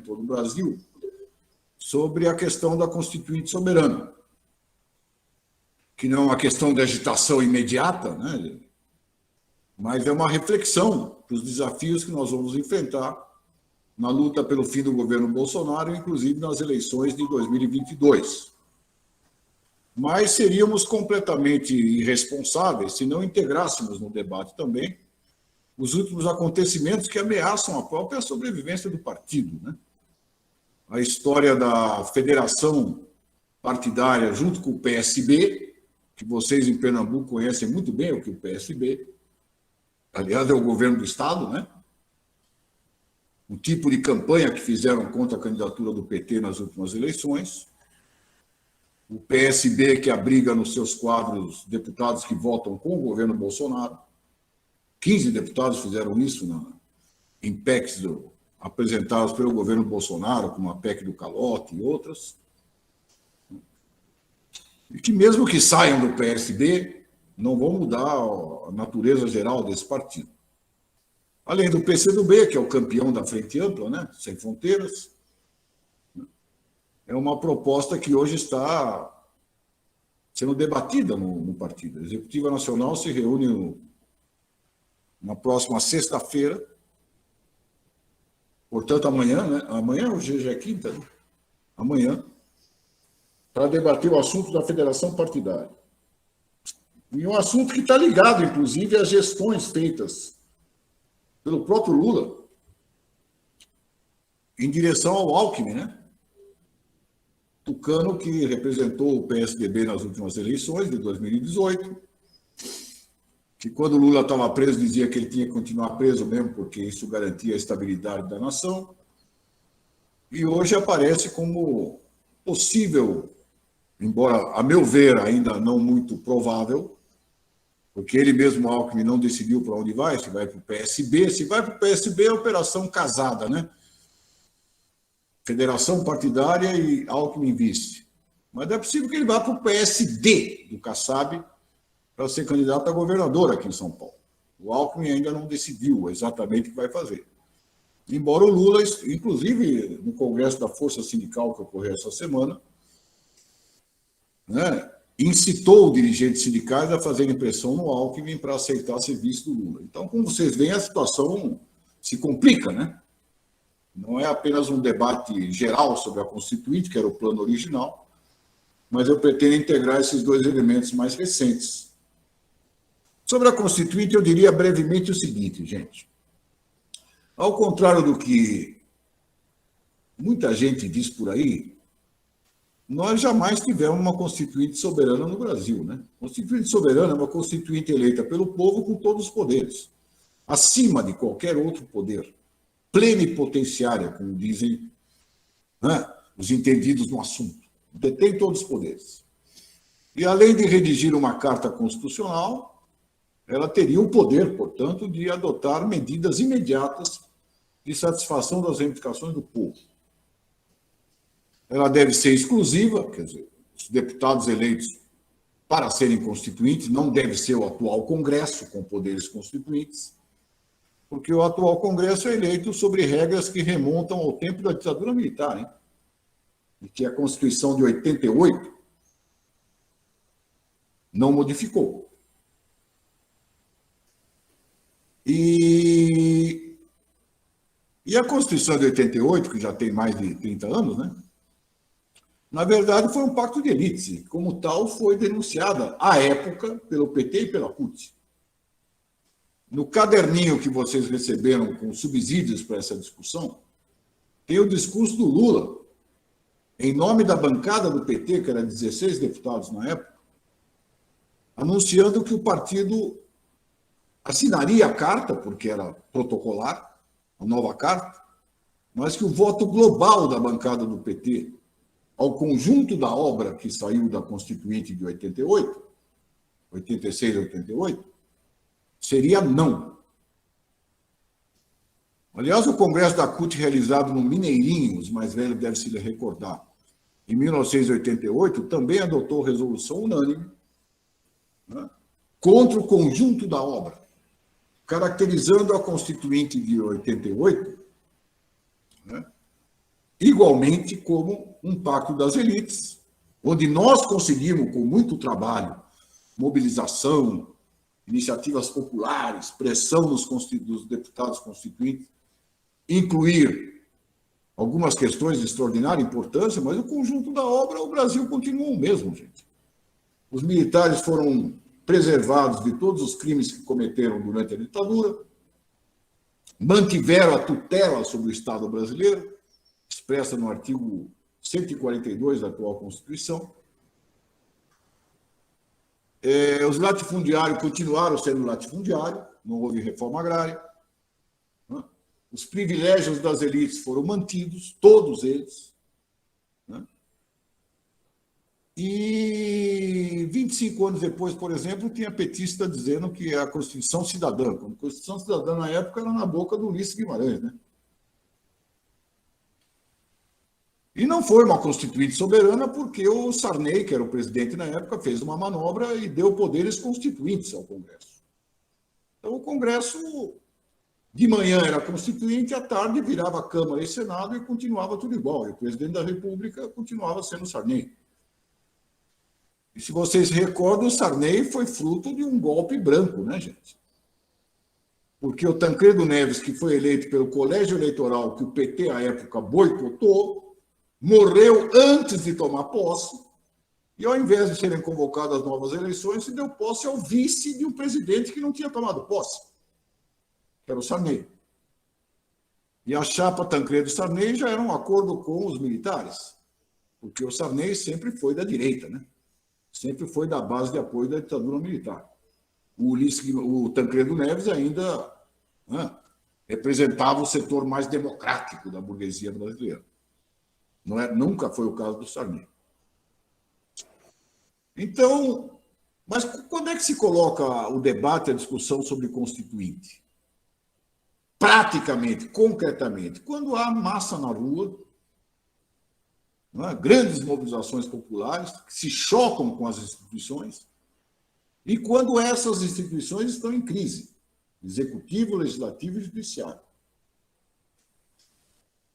todo o Brasil sobre a questão da Constituinte soberana, que não é uma questão de agitação imediata, né? Mas é uma reflexão para os desafios que nós vamos enfrentar na luta pelo fim do governo Bolsonaro, inclusive nas eleições de 2022. Mas seríamos completamente irresponsáveis se não integrássemos no debate também os últimos acontecimentos que ameaçam a própria sobrevivência do partido, né? A história da federação partidária junto com o PSB, que vocês em Pernambuco conhecem muito bem o que o PSB, aliás, é o governo do Estado, né? O tipo de campanha que fizeram contra a candidatura do PT nas últimas eleições. O PSB que abriga nos seus quadros deputados que votam com o governo Bolsonaro. 15 deputados fizeram isso em PECs apresentadas pelo governo Bolsonaro, como a PEC do calote e outras. E que mesmo que saiam do PSB, não vão mudar a natureza geral desse partido. Além do PCdoB, que é o campeão da Frente Ampla, né? Sem Fronteiras, é uma proposta que hoje está sendo debatida no partido. A Executiva Nacional se reúne na próxima sexta-feira, portanto amanhã, né? Amanhã, hoje já é quinta, né? Amanhã, para debater o assunto da federação partidária. E um assunto que está ligado, inclusive, às gestões feitas pelo próprio Lula em direção ao Alckmin, né? Tucano, que representou o PSDB nas últimas eleições de 2018, que quando o Lula estava preso dizia que ele tinha que continuar preso mesmo, porque isso garantia a estabilidade da nação, e hoje aparece como possível, embora, a meu ver, ainda não muito provável, porque ele mesmo, Alckmin, não decidiu para onde vai, se vai para o PSB. Se vai para o PSB, é operação casada, né? Federação partidária e Alckmin vice. Mas é possível que ele vá para o PSD do Kassab para ser candidato a governador aqui em São Paulo. O Alckmin ainda não decidiu exatamente o que vai fazer. Embora o Lula, inclusive no Congresso da Força Sindical que ocorreu essa semana, né, incitou dirigentes sindicais a fazerem pressão no Alckmin para aceitar ser vice do Lula. Então, como vocês veem, a situação se complica, né? Não é apenas um debate geral sobre a Constituinte, que era o plano original, mas eu pretendo integrar esses dois elementos mais recentes. Sobre a Constituinte, eu diria brevemente o seguinte, gente. Ao contrário do que muita gente diz por aí, nós jamais tivemos uma Constituinte soberana no Brasil, né? Constituinte soberana é uma Constituinte eleita pelo povo com todos os poderes, acima de qualquer outro poder, plenipotenciária, como dizem, né, os entendidos no assunto, detém todos os poderes. E além de redigir uma carta constitucional, ela teria o poder, portanto, de adotar medidas imediatas de satisfação das reivindicações do povo. Ela deve ser exclusiva, quer dizer, os deputados eleitos para serem constituintes não deve ser o atual Congresso com poderes constituintes, porque o atual Congresso é eleito sobre regras que remontam ao tempo da ditadura militar, hein? E que a Constituição de 88 não modificou. E a Constituição de 88, que já tem mais de 30 anos, né? Na verdade, foi um pacto de elites, e como tal foi denunciada à época pelo PT e pela CUT. No caderninho que vocês receberam com subsídios para essa discussão, tem o discurso do Lula, em nome da bancada do PT, que era 16 deputados na época, anunciando que o partido assinaria a carta, porque era protocolar, a nova carta, mas que o voto global da bancada do PT ao conjunto da obra que saiu da Constituinte de 88, 86 a 88, seria não. Aliás, o Congresso da CUT, realizado no Mineirinho, os mais velhos devem se recordar, em 1988, também adotou resolução unânime, né, contra o conjunto da obra, caracterizando a Constituinte de 88, né, igualmente como um pacto das elites, onde nós conseguimos, com muito trabalho, mobilização, iniciativas populares, pressão dos deputados constituintes, incluir algumas questões de extraordinária importância, mas o conjunto da obra, o Brasil continua o mesmo, gente. Os militares foram preservados de todos os crimes que cometeram durante a ditadura, mantiveram a tutela sobre o Estado brasileiro, expressa no artigo 142 da atual Constituição. Os latifundiários continuaram sendo latifundiários, não houve reforma agrária. Os privilégios das elites foram mantidos, todos eles. E 25 anos depois, por exemplo, tinha petista dizendo que é a Constituição Cidadã. A Constituição Cidadã, na época, era na boca do Ulisses Guimarães, né? E não foi uma Constituinte soberana porque o Sarney, que era o presidente na época, fez uma manobra e deu poderes constituintes ao Congresso. Então, o Congresso, de manhã era constituinte, à tarde virava Câmara e Senado e continuava tudo igual. E o presidente da República continuava sendo Sarney. E se vocês recordam, o Sarney foi fruto de um golpe branco, né, gente? Porque o Tancredo Neves, que foi eleito pelo colégio eleitoral que o PT, à época, boicotou, morreu antes de tomar posse, e ao invés de serem convocadas novas eleições, se deu posse ao vice de um presidente que não tinha tomado posse, que era o Sarney. E a chapa Tancredo-Sarney já era um acordo com os militares, porque o Sarney sempre foi da direita, né? Sempre foi da base de apoio da ditadura militar. O Tancredo Neves ainda representava o setor mais democrático da burguesia brasileira. Nunca foi o caso do Sarney. Então, mas quando é que se coloca o debate, a discussão sobre Constituinte? Praticamente, concretamente, quando há massa na rua, grandes mobilizações populares que se chocam com as instituições, e quando essas instituições estão em crise, executivo, legislativo e judiciário.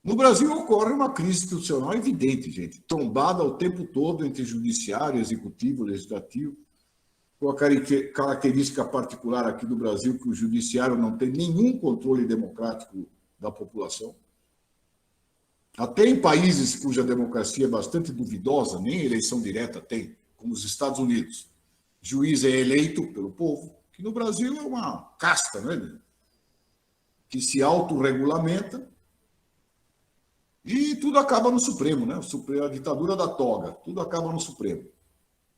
No Brasil ocorre uma crise institucional evidente, gente, trombada o tempo todo entre judiciário, executivo, legislativo, com a característica particular aqui do Brasil que o judiciário não tem nenhum controle democrático da população. Até em países cuja democracia é bastante duvidosa, nem eleição direta tem, como os Estados Unidos. O juiz é eleito pelo povo, que no Brasil é uma casta, né? Que se autorregulamenta e tudo acaba no Supremo, né? A ditadura da toga, tudo acaba no Supremo.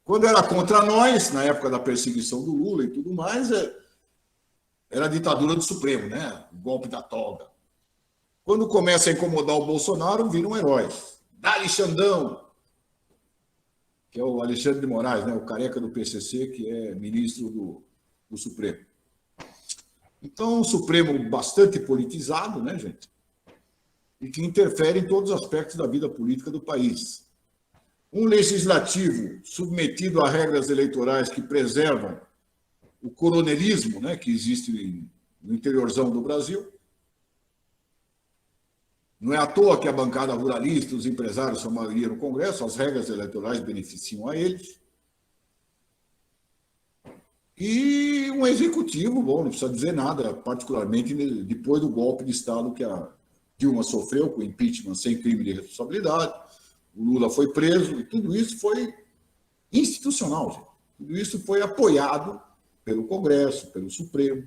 Quando era contra nós, na época da perseguição do Lula e tudo mais, era a ditadura do Supremo, né? O golpe da toga. Quando começa a incomodar o Bolsonaro, viram heróis. Dá-lhe Xandão, que é o Alexandre de Moraes, né? O careca do PCC, que é ministro do Supremo. Então, um Supremo bastante politizado, né, gente? E que interfere em todos os aspectos da vida política do país. Um legislativo submetido a regras eleitorais que preservam o coronelismo, né, que existe no interiorzão do Brasil. Não é à toa que a bancada ruralista, os empresários são maioria no Congresso, as regras eleitorais beneficiam a eles. E um executivo, bom, não precisa dizer nada, particularmente depois do golpe de Estado que a Dilma sofreu, com impeachment sem crime de responsabilidade, o Lula foi preso, e tudo isso foi institucional, gente. Tudo isso foi apoiado pelo Congresso, pelo Supremo,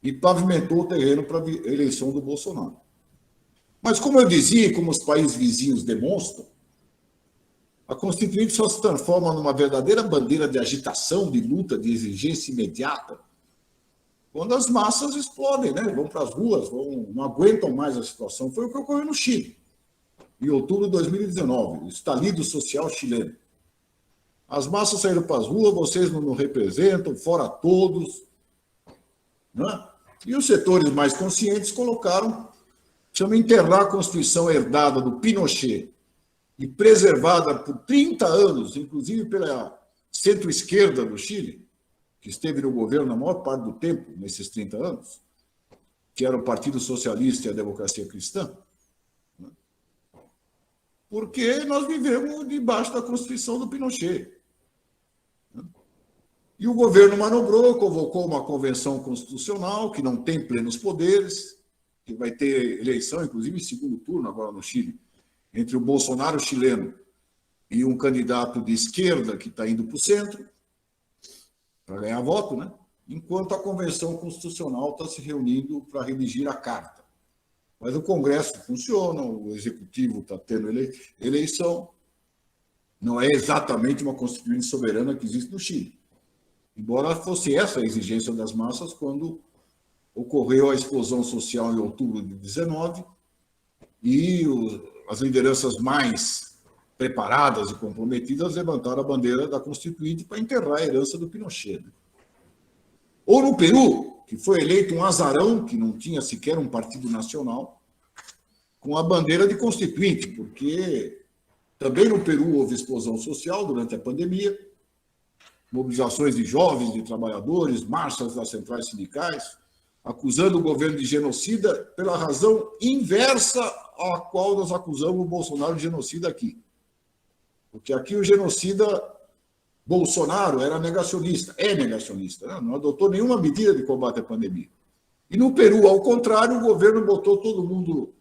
e pavimentou o terreno para a eleição do Bolsonaro. Mas, como eu dizia, como os países vizinhos demonstram, a Constituinte só se transforma numa verdadeira bandeira de agitação, de luta, de exigência imediata, quando as massas explodem, né? Vão para as ruas, não aguentam mais a situação. Foi o que ocorreu no Chile, em outubro de 2019, o estalido social chileno. As massas saíram para as ruas, vocês não nos representam, fora todos. Né? E os setores mais conscientes colocaram, chama enterrar a Constituição herdada do Pinochet e preservada por 30 anos, inclusive pela centro-esquerda do Chile, que esteve no governo na maior parte do tempo, nesses 30 anos, que era o Partido Socialista e a Democracia Cristã. porque nós vivemos debaixo da Constituição do Pinochet. E o governo manobrou, convocou uma convenção constitucional que não tem plenos poderes, que vai ter eleição, inclusive, em segundo turno agora no Chile, entre o Bolsonaro chileno e um candidato de esquerda que está indo para o centro, para ganhar voto, né? Enquanto a convenção constitucional está se reunindo para redigir a carta. Mas o Congresso funciona, o Executivo está tendo eleição, não é exatamente uma Constituinte soberana que existe no Chile. Embora fosse essa a exigência das massas quando ocorreu a explosão social em outubro de 19 e as lideranças mais preparadas e comprometidas levantaram a bandeira da Constituinte para enterrar a herança do Pinochet. Ou no Peru, que foi eleito um azarão, que não tinha sequer um partido nacional, com a bandeira de Constituinte, porque também no Peru houve explosão social durante a pandemia, mobilizações de jovens, de trabalhadores, marchas das centrais sindicais, acusando o governo de genocida pela razão inversa à qual nós acusamos o Bolsonaro de genocida aqui. Porque aqui o genocida Bolsonaro era negacionista, é negacionista, né? Não adotou nenhuma medida de combate à pandemia. E no Peru, ao contrário, o governo botou todo mundo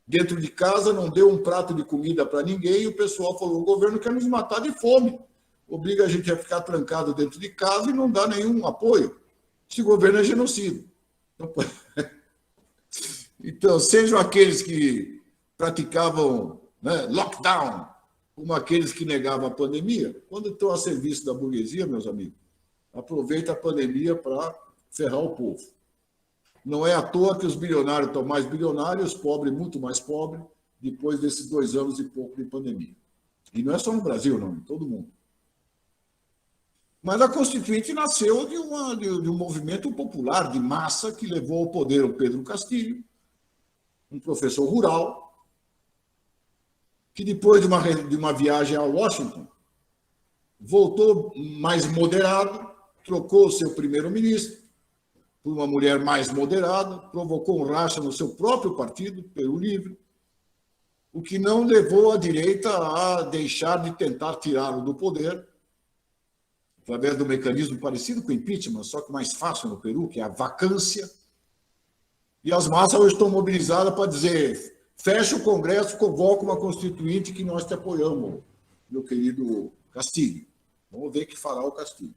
dentro de casa, não deu um prato de comida para ninguém, e o pessoal falou, o governo quer nos matar de fome, obriga a gente a ficar trancado dentro de casa e não dá nenhum apoio. Esse governo é genocida. Então, sejam aqueles que praticavam, né, lockdown, como aqueles que negavam a pandemia, quando estão a serviço da burguesia, meus amigos, aproveita a pandemia para ferrar o povo. Não é à toa que os bilionários estão mais bilionários, os pobres muito mais pobres, depois desses 2 anos e pouco de pandemia. E não é só no Brasil, não, em todo mundo. Mas a Constituinte nasceu de um movimento popular, de massa, que levou ao poder o Pedro Castilho, um professor rural, que depois de uma viagem a Washington, voltou mais moderado, trocou o seu primeiro-ministro por uma mulher mais moderada, provocou um racha no seu próprio partido, Peru Livre, o que não levou a direita a deixar de tentar tirá-lo do poder, através de um mecanismo parecido com o impeachment, só que mais fácil no Peru, que é a vacância. E as massas hoje estão mobilizadas para dizer, fecha o Congresso, convoca uma Constituinte que nós te apoiamos, meu querido Castilho. Vamos ver o que fará o Castilho.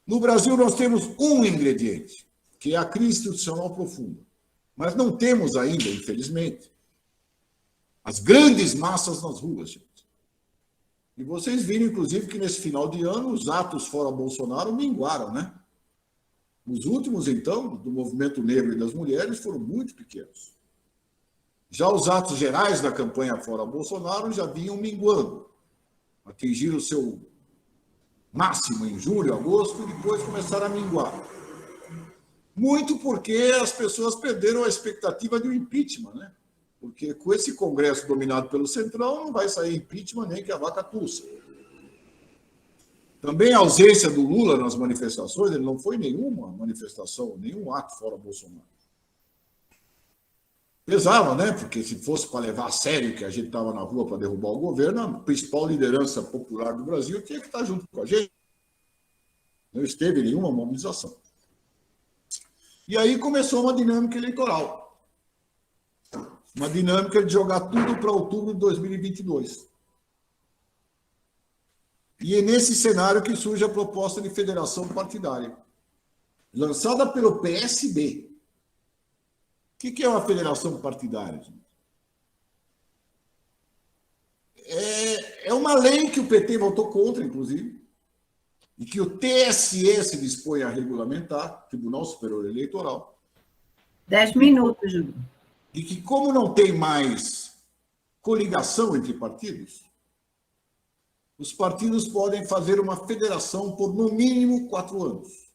No Brasil, nós temos um ingrediente, que é a crise institucional profunda. Mas não temos ainda, infelizmente, as grandes massas nas ruas, gente. E vocês viram, inclusive, que nesse final de ano os atos fora Bolsonaro minguaram, né? Os últimos, então, do movimento negro e das mulheres, foram muito pequenos. Já os atos gerais da campanha fora Bolsonaro já vinham minguando. Atingiram o seu máximo em julho, agosto, e depois começaram a minguar. Muito porque as pessoas perderam a expectativa de um impeachment, né? Porque com esse Congresso dominado pelo Centrão, não vai sair impeachment nem que a vaca tussa. Também a ausência do Lula nas manifestações, ele não foi nenhuma manifestação, nenhum ato fora Bolsonaro. Pesava, né? Porque se fosse para levar a sério que a gente estava na rua para derrubar o governo, a principal liderança popular do Brasil tinha que estar junto com a gente. Não esteve nenhuma mobilização. E aí começou uma dinâmica eleitoral. Uma dinâmica de jogar tudo para outubro de 2022. E é nesse cenário que surge a proposta de federação partidária, lançada pelo PSB. O que é uma federação partidária, gente? É uma lei que o PT votou contra, inclusive, e que o TSE se dispõe a regulamentar, Tribunal Superior Eleitoral. 10 minutos, Júlio. E que, como não tem mais coligação entre partidos, os partidos podem fazer uma federação por, no mínimo, 4 anos.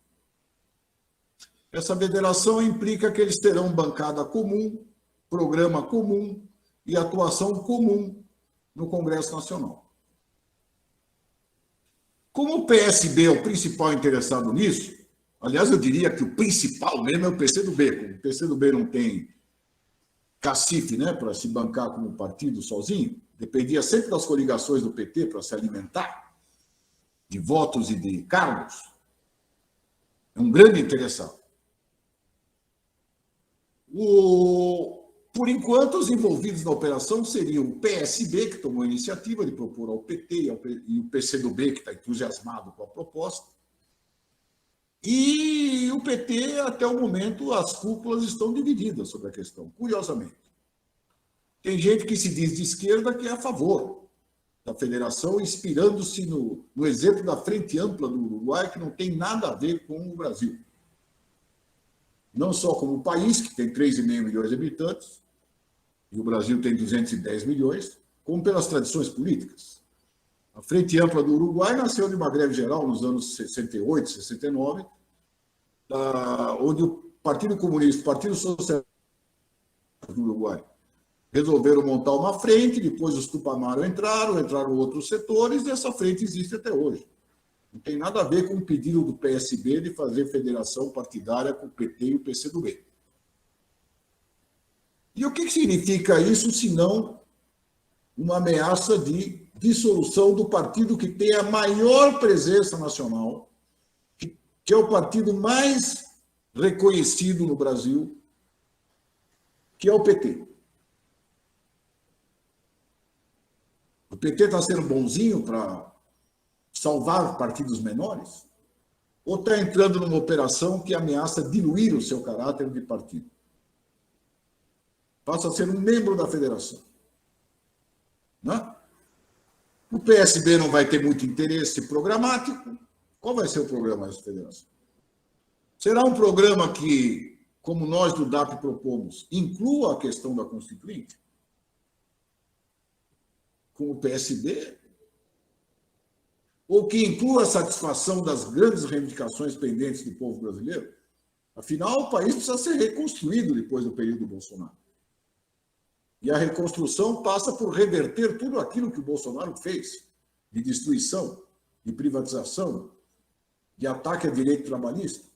Essa federação implica que eles terão bancada comum, programa comum e atuação comum no Congresso Nacional. Como o PSB é o principal interessado nisso, aliás, eu diria que o principal mesmo é o PCdoB. Como o PCdoB não tem cacife, né, para se bancar como partido sozinho, dependia sempre das coligações do PT para se alimentar de votos e de cargos, é um grande interessado. Por enquanto, os envolvidos na operação seriam o PSB, que tomou a iniciativa de propor ao PT, e o PCdoB, que está entusiasmado com a proposta. E o PT, até o momento, as cúpulas estão divididas sobre a questão, curiosamente. Tem gente que se diz de esquerda que é a favor da federação, inspirando-se no exemplo da Frente Ampla do Uruguai, que não tem nada a ver com o Brasil. Não só como país, que tem 3,5 milhões de habitantes, e o Brasil tem 210 milhões, como pelas tradições políticas. A Frente Ampla do Uruguai nasceu de uma greve geral nos anos 68, 69, onde o Partido Comunista e o Partido Socialista do Uruguai resolveram montar uma frente, depois os Tupamaro entraram outros setores, e essa frente existe até hoje. Não tem nada a ver com o pedido do PSB de fazer federação partidária com o PT e o PCdoB. E o que significa isso, senão uma ameaça de dissolução do partido que tem a maior presença nacional, que é o partido mais reconhecido no Brasil, que é o PT. O PT está sendo bonzinho para salvar partidos menores? Ou está entrando numa operação que ameaça diluir o seu caráter de partido? Passa a ser um membro da federação. Não? O PSB não vai ter muito interesse programático. Qual vai ser o programa dessa federação? Será um programa que, como nós do DAP propomos, inclua a questão da Constituinte? Com o PSB? Ou que inclua a satisfação das grandes reivindicações pendentes do povo brasileiro? Afinal, o país precisa ser reconstruído depois do período Bolsonaro. E a reconstrução passa por reverter tudo aquilo que o Bolsonaro fez, de destruição, de privatização, de ataque a direito trabalhista.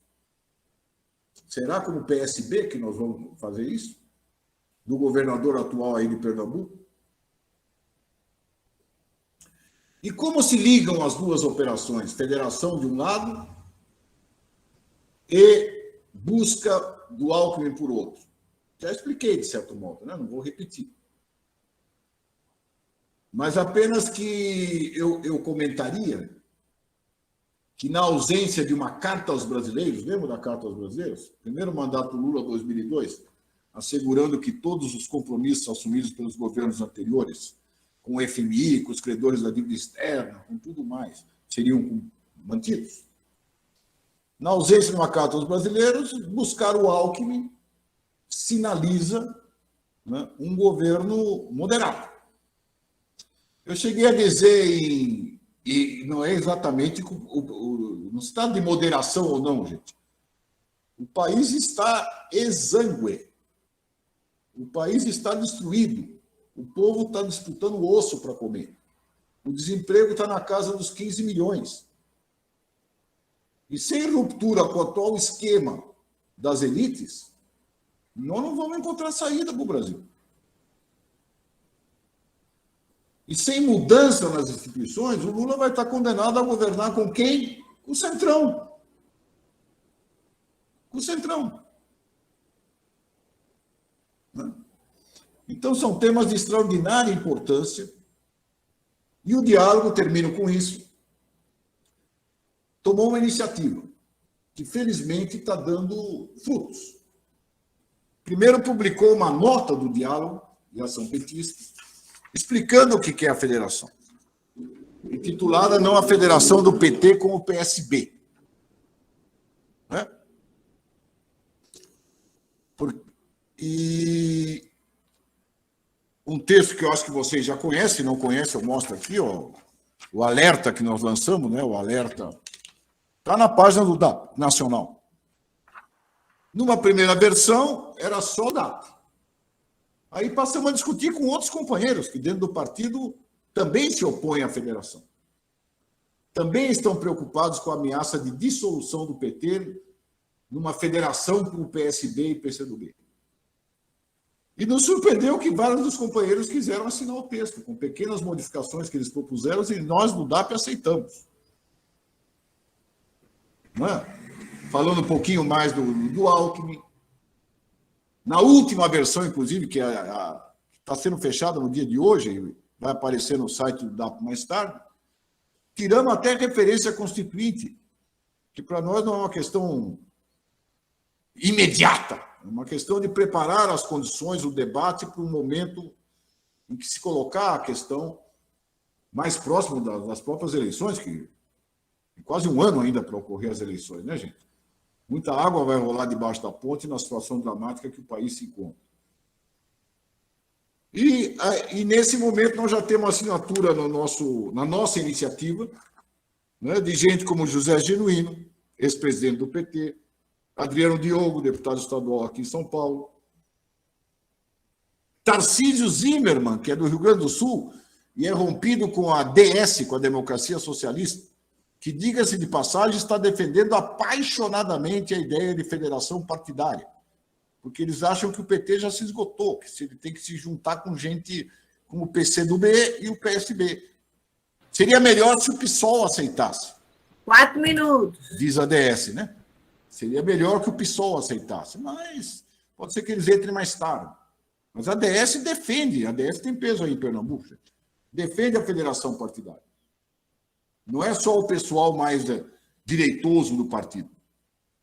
Será como o PSB que nós vamos fazer isso? Do governador atual aí de Pernambuco? E como se ligam as duas operações? Federação de um lado e busca do Alckmin por outro. Já expliquei, de certo modo, né? Não vou repetir. Mas apenas que eu comentaria que, na ausência de uma carta aos brasileiros, lembra da carta aos brasileiros? Primeiro mandato Lula, 2002, assegurando que todos os compromissos assumidos pelos governos anteriores, com o FMI, com os credores da dívida externa, com tudo mais, seriam mantidos. Na ausência de uma carta aos brasileiros, buscar o Alckmin sinaliza, né, um governo moderado. Eu cheguei a dizer, e não é exatamente no estado de moderação ou não, gente. O país está exangue. O país está destruído. O povo está disputando osso para comer. O desemprego está na casa dos 15 milhões. E sem ruptura com o atual esquema das elites, nós não vamos encontrar saída para o Brasil. E sem mudança nas instituições, o Lula vai estar condenado a governar com quem? Com o Centrão. Com o Centrão. Então, são temas de extraordinária importância. E o diálogo, termino com isso, tomou uma iniciativa que, felizmente, está dando frutos. Primeiro, publicou uma nota do diálogo de ação petista, explicando o que é a federação, intitulada não a federação do PT com o PSB. Né? E um texto que eu acho que vocês já conhecem, não conhecem, eu mostro aqui, ó, o alerta que nós lançamos, né? O alerta está na página do DAP Nacional. Numa primeira versão, era só DAP. Aí passamos a discutir com outros companheiros que dentro do partido também se opõem à federação. Também estão preocupados com a ameaça de dissolução do PT numa federação com o PSB e PCdoB. E nos surpreendeu que vários dos companheiros quiseram assinar o texto, com pequenas modificações que eles propuseram, e nós, do DAP, aceitamos. Não é? Falando um pouquinho mais do Alckmin. Na última versão, inclusive, que está sendo fechada no dia de hoje, vai aparecer no site do DAP mais tarde, tiramos até referência constituinte, que para nós não é uma questão imediata, é uma questão de preparar as condições, o debate para um momento em que se colocar a questão mais próximo das próprias eleições, que tem quase um ano ainda para ocorrer as eleições, né, gente? Muita água vai rolar debaixo da ponte na situação dramática que o país se encontra. E nesse momento nós já temos assinatura na nossa iniciativa, né, de gente como José Genuíno, ex-presidente do PT, Adriano Diogo, deputado estadual aqui em São Paulo, Tarcísio Zimmermann, que é do Rio Grande do Sul, e é rompido com a DS, com a Democracia Socialista, que, diga-se de passagem, está defendendo apaixonadamente a ideia de federação partidária, porque eles acham que o PT já se esgotou, que ele tem que se juntar com gente como o PCdoB e o PSB. Seria melhor se o PSOL aceitasse. 4 minutos. Diz a DS, né? Seria melhor que o PSOL aceitasse, mas pode ser que eles entrem mais tarde. Mas a DS defende, a DS tem peso aí em Pernambuco, defende a federação partidária. Não é só o pessoal mais direitoso do partido.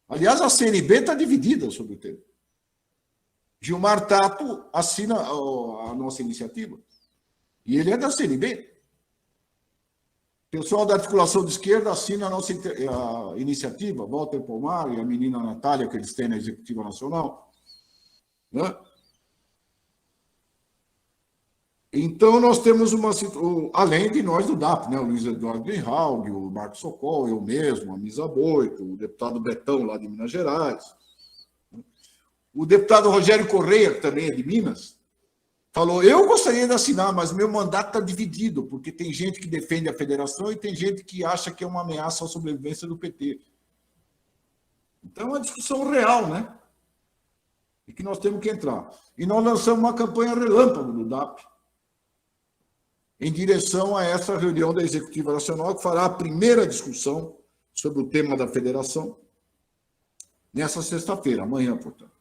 Aliás, a CNB está dividida sobre o tema. Gilmar Tato assina a nossa iniciativa. E ele é da CNB. O pessoal da articulação de esquerda assina a nossa iniciativa, Walter Pomar e a menina Natália, que eles têm na Executiva Nacional. Né? Então, nós temos além de nós do DAP, né? O Luiz Eduardo Greenhalgh, o Marcos Socol, eu mesmo, a Misa Boito, o deputado Betão, lá de Minas Gerais. O deputado Rogério Correia, que também é de Minas, falou, eu gostaria de assinar, mas meu mandato está dividido, porque tem gente que defende a federação e tem gente que acha que é uma ameaça à sobrevivência do PT. Então, é uma discussão real, né? E que nós temos que entrar. E nós lançamos uma campanha relâmpago do DAP, em direção a essa reunião da Executiva Nacional, que fará a primeira discussão sobre o tema da federação, nessa sexta-feira, amanhã, portanto.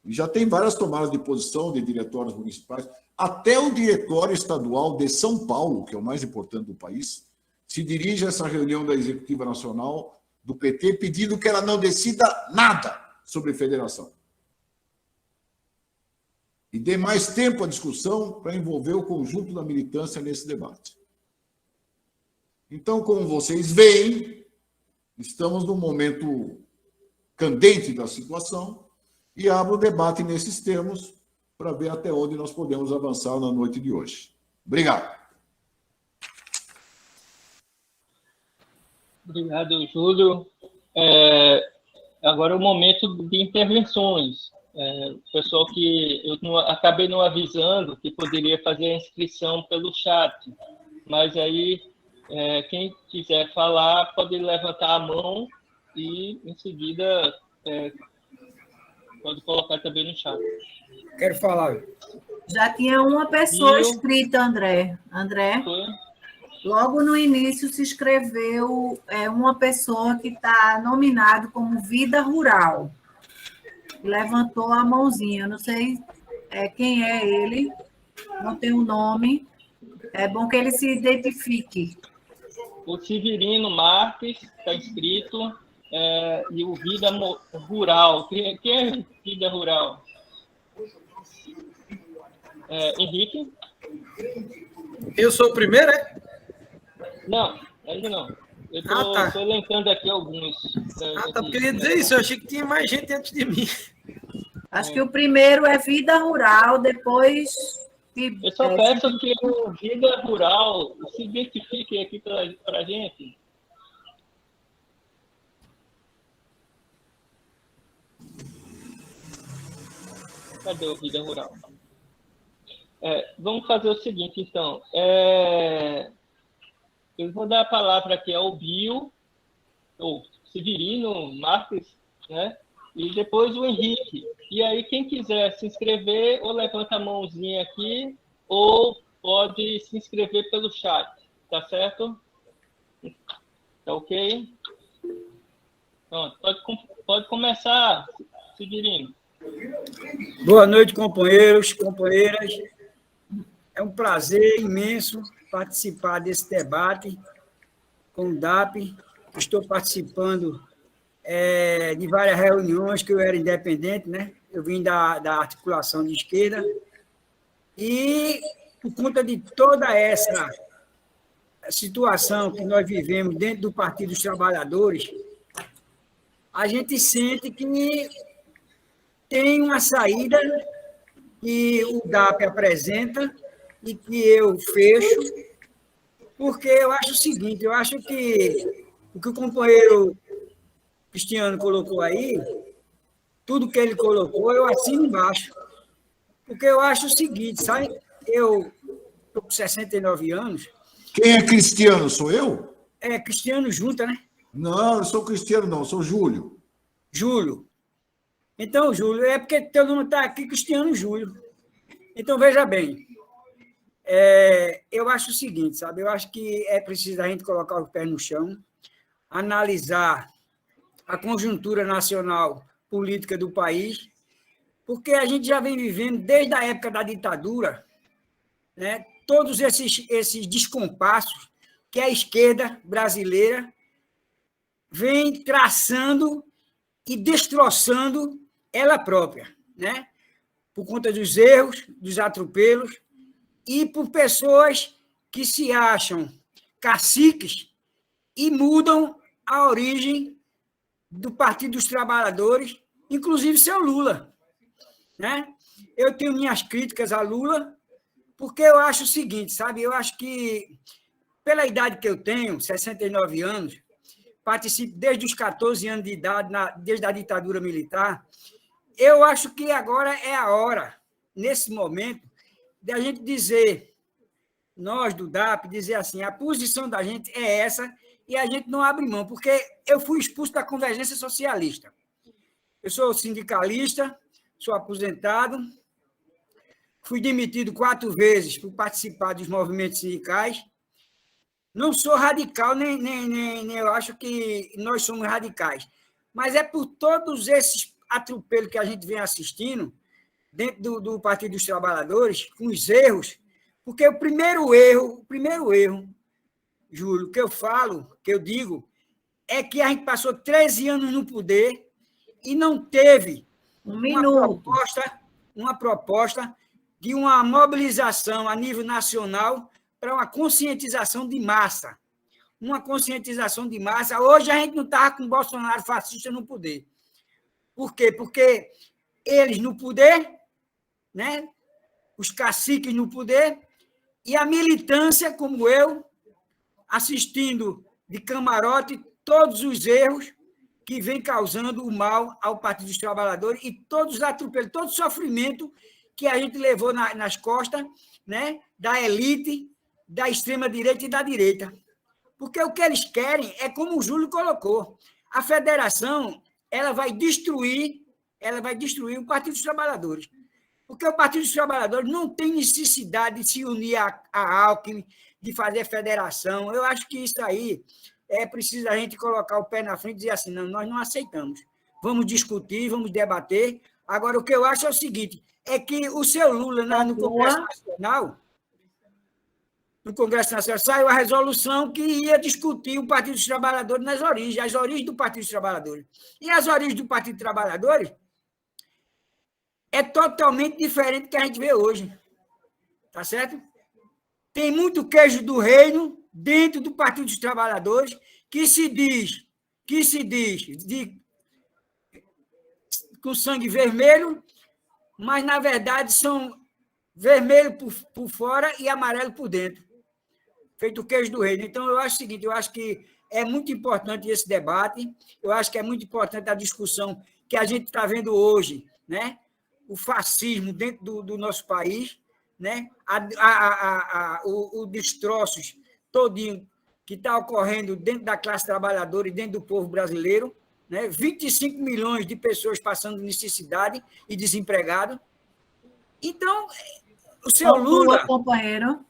E já tem várias tomadas de posição de diretórios municipais, até o diretório estadual de São Paulo, que é o mais importante do país, se dirige a essa reunião da Executiva Nacional do PT, pedindo que ela não decida nada sobre federação. E dê mais tempo à discussão para envolver o conjunto da militância nesse debate. Então, como vocês veem, estamos num momento candente da situação e abro o debate nesses termos para ver até onde nós podemos avançar na noite de hoje. Obrigado. Obrigado, Júlio. Agora é o momento de intervenções. O pessoal que eu acabei não avisando que poderia fazer a inscrição pelo chat, mas aí quem quiser falar pode levantar a mão e em seguida pode colocar também no chat. Quero falar. Já tinha uma pessoa inscrita, André. André, Foi? logo no início se inscreveu uma pessoa que está nominado como Vida Rural. Levantou a mãozinha, não sei quem é ele, não tem o nome, é bom que ele se identifique. O Severino Marques está inscrito, e o Vida Rural. Quem é Vida Rural? Henrique? Eu sou o primeiro, é? Não, ainda não. Eu estou elencando aqui alguns. Tá, porque eu ia dizer isso, eu achei que tinha mais gente antes de mim. Acho que o primeiro é Vida Rural, depois... Eu só peço que o Vida Rural se identifique aqui para a gente. Cadê o Vida Rural? Vamos fazer o seguinte, então. Eu vou dar a palavra aqui ao Bio, ou Severino Marques, né? e depois o Henrique. E aí, quem quiser se inscrever, ou levanta a mãozinha aqui, ou pode se inscrever pelo chat. Tá certo? Tá ok? Pronto, pode começar, Severino. Boa noite, companheiros, companheiras. É um prazer imenso participar desse debate com o DAP. Estou participando de várias reuniões que eu era independente, né? Eu vim da articulação de esquerda. E, por conta de toda essa situação que nós vivemos dentro do Partido dos Trabalhadores, a gente sente que tem uma saída que o DAP apresenta e que eu fecho, porque eu acho o seguinte, eu acho que o que o companheiro Cristiano colocou aí, tudo que ele colocou, eu assino embaixo. Porque eu acho o seguinte, sabe? Eu estou com 69 anos. Quem é Cristiano? Sou eu? É, Cristiano junta, né? Não, eu sou Cristiano, não, sou Júlio. Júlio. Então, Júlio, é porque teu nome está aqui, Cristiano Júlio. Então, veja bem, eu acho o seguinte, sabe? Eu acho que é preciso a gente colocar os pés no chão, analisar a conjuntura nacional política do país, porque a gente já vem vivendo, desde a época da ditadura, né, todos esses descompassos que a esquerda brasileira vem traçando e destroçando ela própria, né? Por conta dos erros, dos atropelos, e por pessoas que se acham caciques e mudam a origem do Partido dos Trabalhadores, inclusive seu Lula, né? Eu tenho minhas críticas a Lula, porque eu acho o seguinte, sabe? Eu acho que, pela idade que eu tenho, 69 anos, participo desde os 14 anos de idade, desde a ditadura militar, eu acho que agora é a hora, nesse momento, de a gente dizer, nós do DAP, dizer assim, a posição da gente é essa e a gente não abre mão, porque eu fui expulso da Convergência Socialista. Eu sou sindicalista, sou aposentado, fui demitido 4 vezes por participar dos movimentos sindicais. Não sou radical, nem eu acho que nós somos radicais, mas é por todos esses atropelos que a gente vem assistindo dentro do Partido dos Trabalhadores, com os erros, porque o primeiro erro, Júlio, que eu falo, que eu digo, é que a gente passou 13 anos no poder e não teve uma proposta de uma mobilização a nível nacional para uma conscientização de massa. Uma conscientização de massa. Hoje a gente não está com o Bolsonaro fascista no poder. Por quê? Porque eles no poder, né? Os caciques no poder, e a militância, como eu, assistindo de camarote todos os erros que vem causando o mal ao Partido dos Trabalhadores e todos os atropelos, todo o sofrimento que a gente levou nas costas, né, da elite, da extrema-direita e da direita. Porque o que eles querem é, como o Júlio colocou, a federação ela vai destruir o Partido dos Trabalhadores. Porque o Partido dos Trabalhadores não tem necessidade de se unir a Alckmin, de fazer federação. Eu acho que isso aí é preciso a gente colocar o pé na frente e dizer assim, não, nós não aceitamos. Vamos discutir, vamos debater. Agora, o que eu acho é o seguinte, é que o seu Lula, no Congresso Nacional, saiu a resolução que ia discutir o Partido dos Trabalhadores nas origens, as origens do Partido dos Trabalhadores. E as origens do Partido dos Trabalhadores é totalmente diferente do que a gente vê hoje. Tá certo? Tem muito queijo do reino dentro do Partido dos Trabalhadores que se diz com sangue vermelho, mas, na verdade, são vermelho por fora e amarelo por dentro. Feito o queijo do reino. Então, eu acho o seguinte, eu acho que é muito importante esse debate, eu acho que é muito importante a discussão que a gente está vendo hoje, né? O fascismo dentro do nosso país, né? O destroços todinho que está ocorrendo dentro da classe trabalhadora e dentro do povo brasileiro, né? 25 milhões de pessoas passando necessidade e desempregado. Então, o seu Lula, companheiro.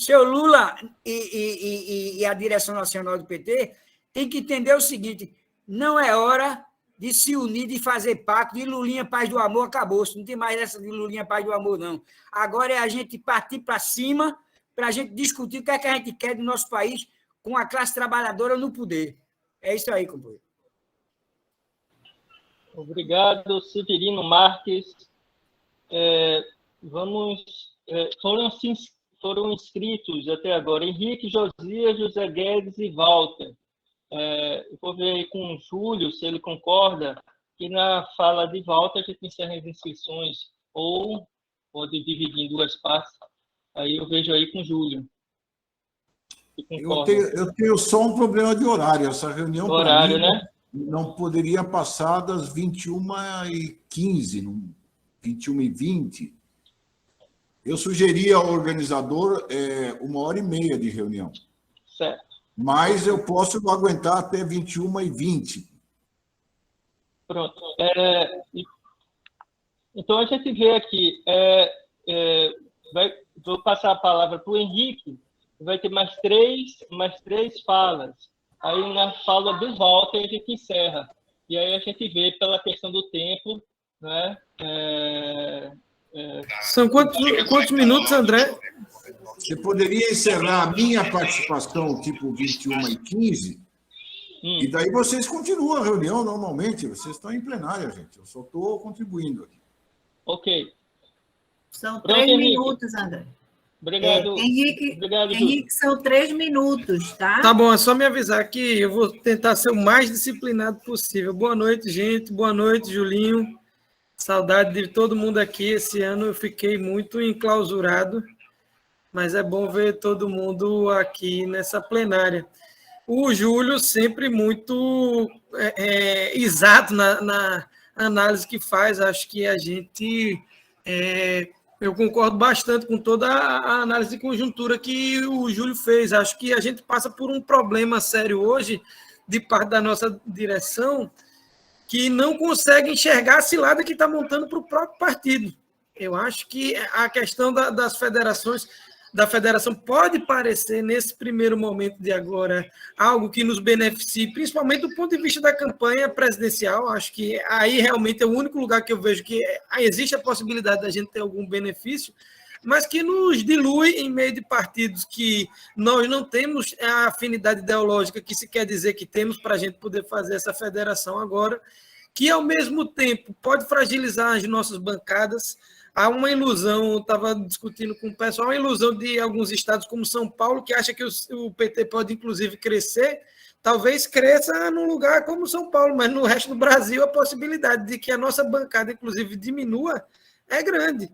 seu Lula e a direção nacional do PT tem que entender o seguinte: não é hora de se unir, de fazer pacto, de Lulinha Paz do Amor, acabou-se. Não tem mais essa de Lulinha Paz do Amor, não. Agora é a gente partir para cima para a gente discutir o que é que a gente quer do nosso país com a classe trabalhadora no poder. É isso aí, companheiro. Obrigado, Severino Marques. Foram inscritos até agora Henrique, Josias, José Guedes e Walter. Eu vou ver aí com o Júlio se ele concorda que na fala de Walter a gente encerra as inscrições ou pode dividir em duas partes. Aí eu vejo aí com o Júlio. Eu tenho só um problema de horário. Essa reunião, horário, mim, né? Não poderia passar das 21h15, 21h20. Eu sugeri ao organizador 1h30 de reunião. Certo. Mas eu posso aguentar até 21h20. Pronto. Então, a gente vê aqui. Vou passar a palavra para o Henrique. Vai ter mais três falas. Aí, na fala do Walter, a gente encerra. E aí a gente vê pela questão do tempo, né? São quantos minutos, André? Você poderia encerrar a minha participação, tipo 21h15, e daí vocês continuam a reunião normalmente. Vocês estão em plenária, gente. Eu só estou contribuindo aqui. Ok. São Pronto, 3 Henrique. minutos, André. Obrigado. Henrique, Júlio. são 3 minutos, tá? Tá bom, é só me avisar que eu vou tentar ser o mais disciplinado possível. Boa noite, gente. Boa noite, Julinho. Saudade de todo mundo aqui. Esse ano eu fiquei muito enclausurado, mas é bom ver todo mundo aqui nessa plenária. O Júlio sempre muito exato na análise que faz. Acho que a gente... eu concordo bastante com toda a análise de conjuntura que o Júlio fez. Acho que a gente passa por um problema sério hoje, de parte da nossa direção, que não consegue enxergar a cilada que está montando para o próprio partido. Eu acho que a questão das federações, da federação pode parecer, nesse primeiro momento de agora, algo que nos beneficie, principalmente do ponto de vista da campanha presidencial. Acho que aí realmente é o único lugar que eu vejo que existe a possibilidade da gente ter algum benefício, mas que nos dilui em meio de partidos que nós não temos a afinidade ideológica que se quer dizer que temos para a gente poder fazer essa federação agora, que ao mesmo tempo pode fragilizar as nossas bancadas. Há uma ilusão, eu estava discutindo com o pessoal, uma ilusão de alguns estados como São Paulo, que acha que o PT pode, inclusive, crescer, talvez cresça num lugar como São Paulo, mas no resto do Brasil a possibilidade de que a nossa bancada, inclusive, diminua é grande.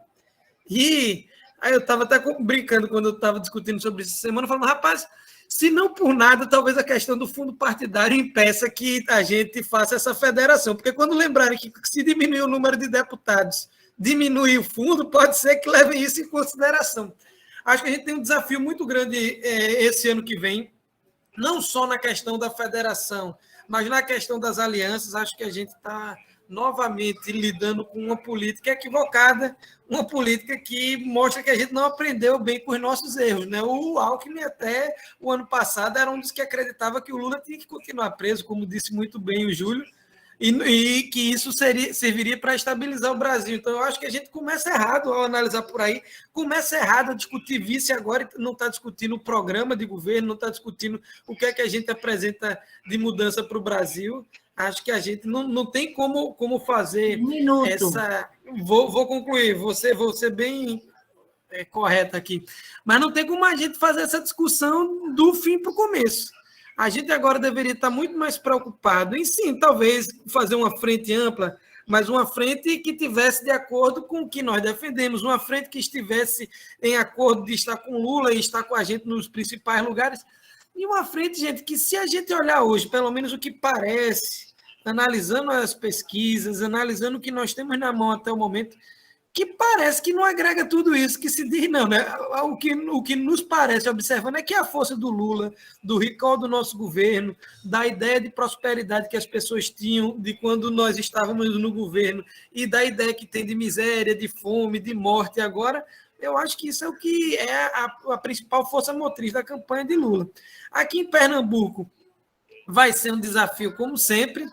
E aí eu estava até brincando quando eu estava discutindo sobre isso essa semana, falando, rapaz, se não por nada, talvez a questão do fundo partidário impeça que a gente faça essa federação, porque quando lembrarem que se diminuir o número de deputados, diminuir o fundo, pode ser que levem isso em consideração. Acho que a gente tem um desafio muito grande esse ano que vem, não só na questão da federação, mas na questão das alianças. Acho que a gente está novamente lidando com uma política equivocada, uma política que mostra que a gente não aprendeu bem com os nossos erros, né? O Alckmin, até o ano passado, era um dos que acreditava que o Lula tinha que continuar preso, como disse muito bem o Júlio, e que isso serviria para estabilizar o Brasil. Então, eu acho que a gente começa errado ao analisar por aí, começa errado a discutir vice agora, não está discutindo o programa de governo, não está discutindo o que é que a gente apresenta de mudança para o Brasil. Acho que a gente não tem como fazer essa... Vou concluir, vou ser bem correto aqui. Mas não tem como a gente fazer essa discussão do fim para o começo. A gente agora deveria estar muito mais preocupado em, sim, talvez fazer uma frente ampla, mas uma frente que tivesse de acordo com o que nós defendemos, uma frente que estivesse em acordo de estar com Lula e estar com a gente nos principais lugares, e uma frente, gente, que se a gente olhar hoje, pelo menos o que parece, analisando as pesquisas, analisando o que nós temos na mão até o momento, que parece que não agrega tudo isso que se diz, não, né? O que nos parece, observando, é que a força do Lula, do recall do nosso governo, da ideia de prosperidade que as pessoas tinham de quando nós estávamos no governo e da ideia que tem de miséria, de fome, de morte agora, eu acho que isso é o que é a principal força motriz da campanha de Lula. Aqui em Pernambuco vai ser um desafio, como sempre,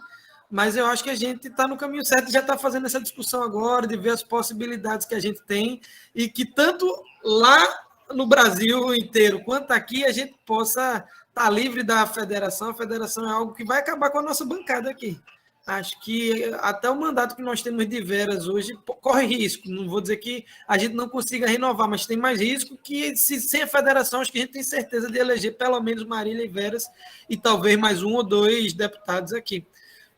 mas eu acho que a gente está no caminho certo, já está fazendo essa discussão agora, de ver as possibilidades que a gente tem e que tanto lá no Brasil inteiro quanto aqui a gente possa estar livre da federação. A federação é algo que vai acabar com a nossa bancada aqui. Acho que até o mandato que nós temos de veras hoje corre risco. Não vou dizer que a gente não consiga renovar, mas tem mais risco que sem a federação, acho que a gente tem certeza de eleger pelo menos Marília e Veras e talvez mais um ou dois deputados aqui.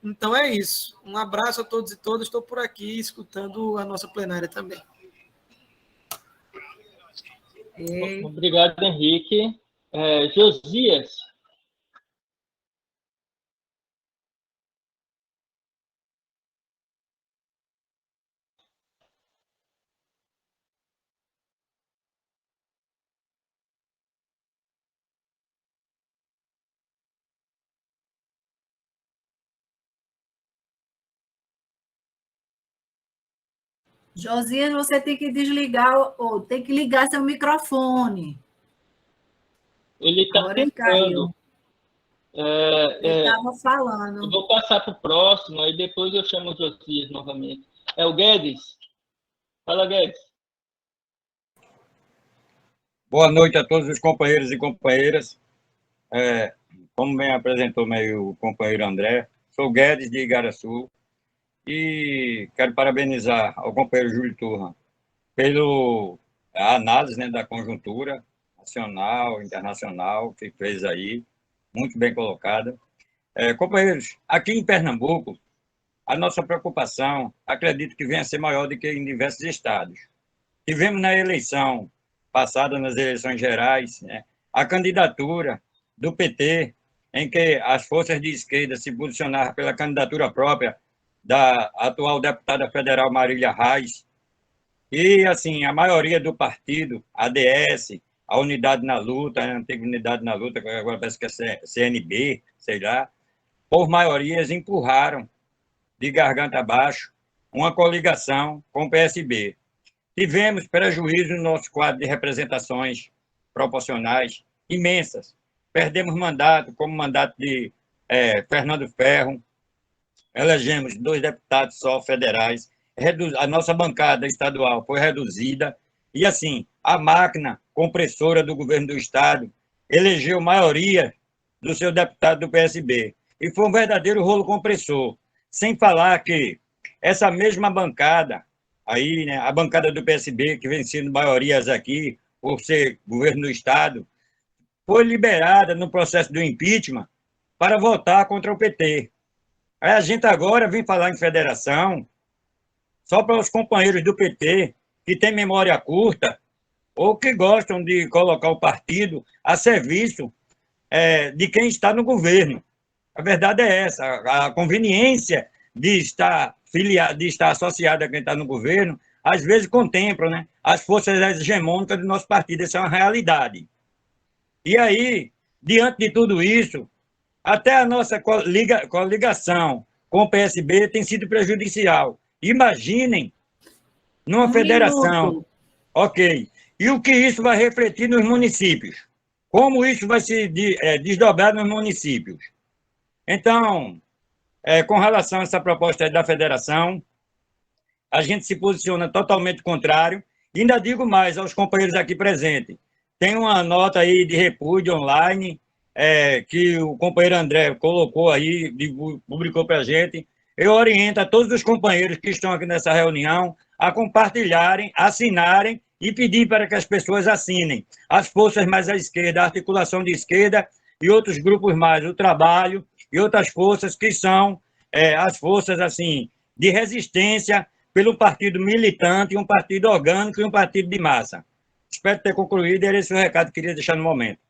Então é isso. Um abraço a todos e todas. Estou por aqui escutando a nossa plenária também. Obrigado, Henrique. Josias. Josias, você tem que desligar, ou tem que ligar seu microfone. Ele está Agora ele tentando. caiu. Ele estava Eu falando. vou passar para o próximo, aí depois eu chamo o Josias novamente. É o Guedes. Fala, Guedes. Boa noite a todos os companheiros e companheiras. Como bem apresentou o companheiro André, sou Guedes de Igaraçu e quero parabenizar ao companheiro Júlio Turra pela análise, né, da conjuntura nacional, internacional, que fez aí, muito bem colocada. Companheiros, aqui em Pernambuco, a nossa preocupação, acredito que venha a ser maior do que em diversos estados. Tivemos na eleição passada, nas eleições gerais, né, a candidatura do PT, em que as forças de esquerda se posicionaram pela candidatura própria da atual deputada federal Marília Reis, e, assim, a maioria do partido, a ADS, a Unidade na Luta, a antiga Unidade na Luta, que agora parece que é CNB, sei lá, por maiorias empurraram de garganta abaixo uma coligação com o PSB. Tivemos prejuízo no nosso quadro de representações proporcionais imensas. Perdemos mandato, como mandato de Fernando Ferro, elegemos 2 deputados só federais, a nossa bancada estadual foi reduzida, e assim, a máquina compressora do governo do estado elegeu maioria do seu deputado do PSB, e foi um verdadeiro rolo compressor, sem falar que essa mesma bancada, aí, né, a bancada do PSB, que vem sendo maiorias aqui, por ser governo do estado, foi liberada no processo do impeachment para votar contra o PT. Aí a gente agora vem falar em federação só para os companheiros do PT que têm memória curta ou que gostam de colocar o partido a serviço de quem está no governo. A verdade é essa, a conveniência de estar filiado, de estar associado a quem está no governo, às vezes contemplam, né, as forças hegemônicas do nosso partido. Isso é uma realidade. E aí, diante de tudo isso, até a nossa coligação com o PSB tem sido prejudicial. Imaginem numa federação. Minuto. Ok. E o que isso vai refletir nos municípios? Como isso vai se desdobrar nos municípios? Então, com relação a essa proposta da federação, a gente se posiciona totalmente contrário. E ainda digo mais aos companheiros aqui presentes. Tem uma nota aí de repúdio online que o companheiro André colocou aí, publicou para a gente. Eu oriento a todos os companheiros que estão aqui nessa reunião a compartilharem, assinarem e pedir para que as pessoas assinem. As forças mais à esquerda, a articulação de esquerda e outros grupos mais, o trabalho e outras forças que são as forças assim de resistência pelo partido militante, um partido orgânico e um partido de massa. Espero ter concluído, era esse o recado que queria deixar no momento.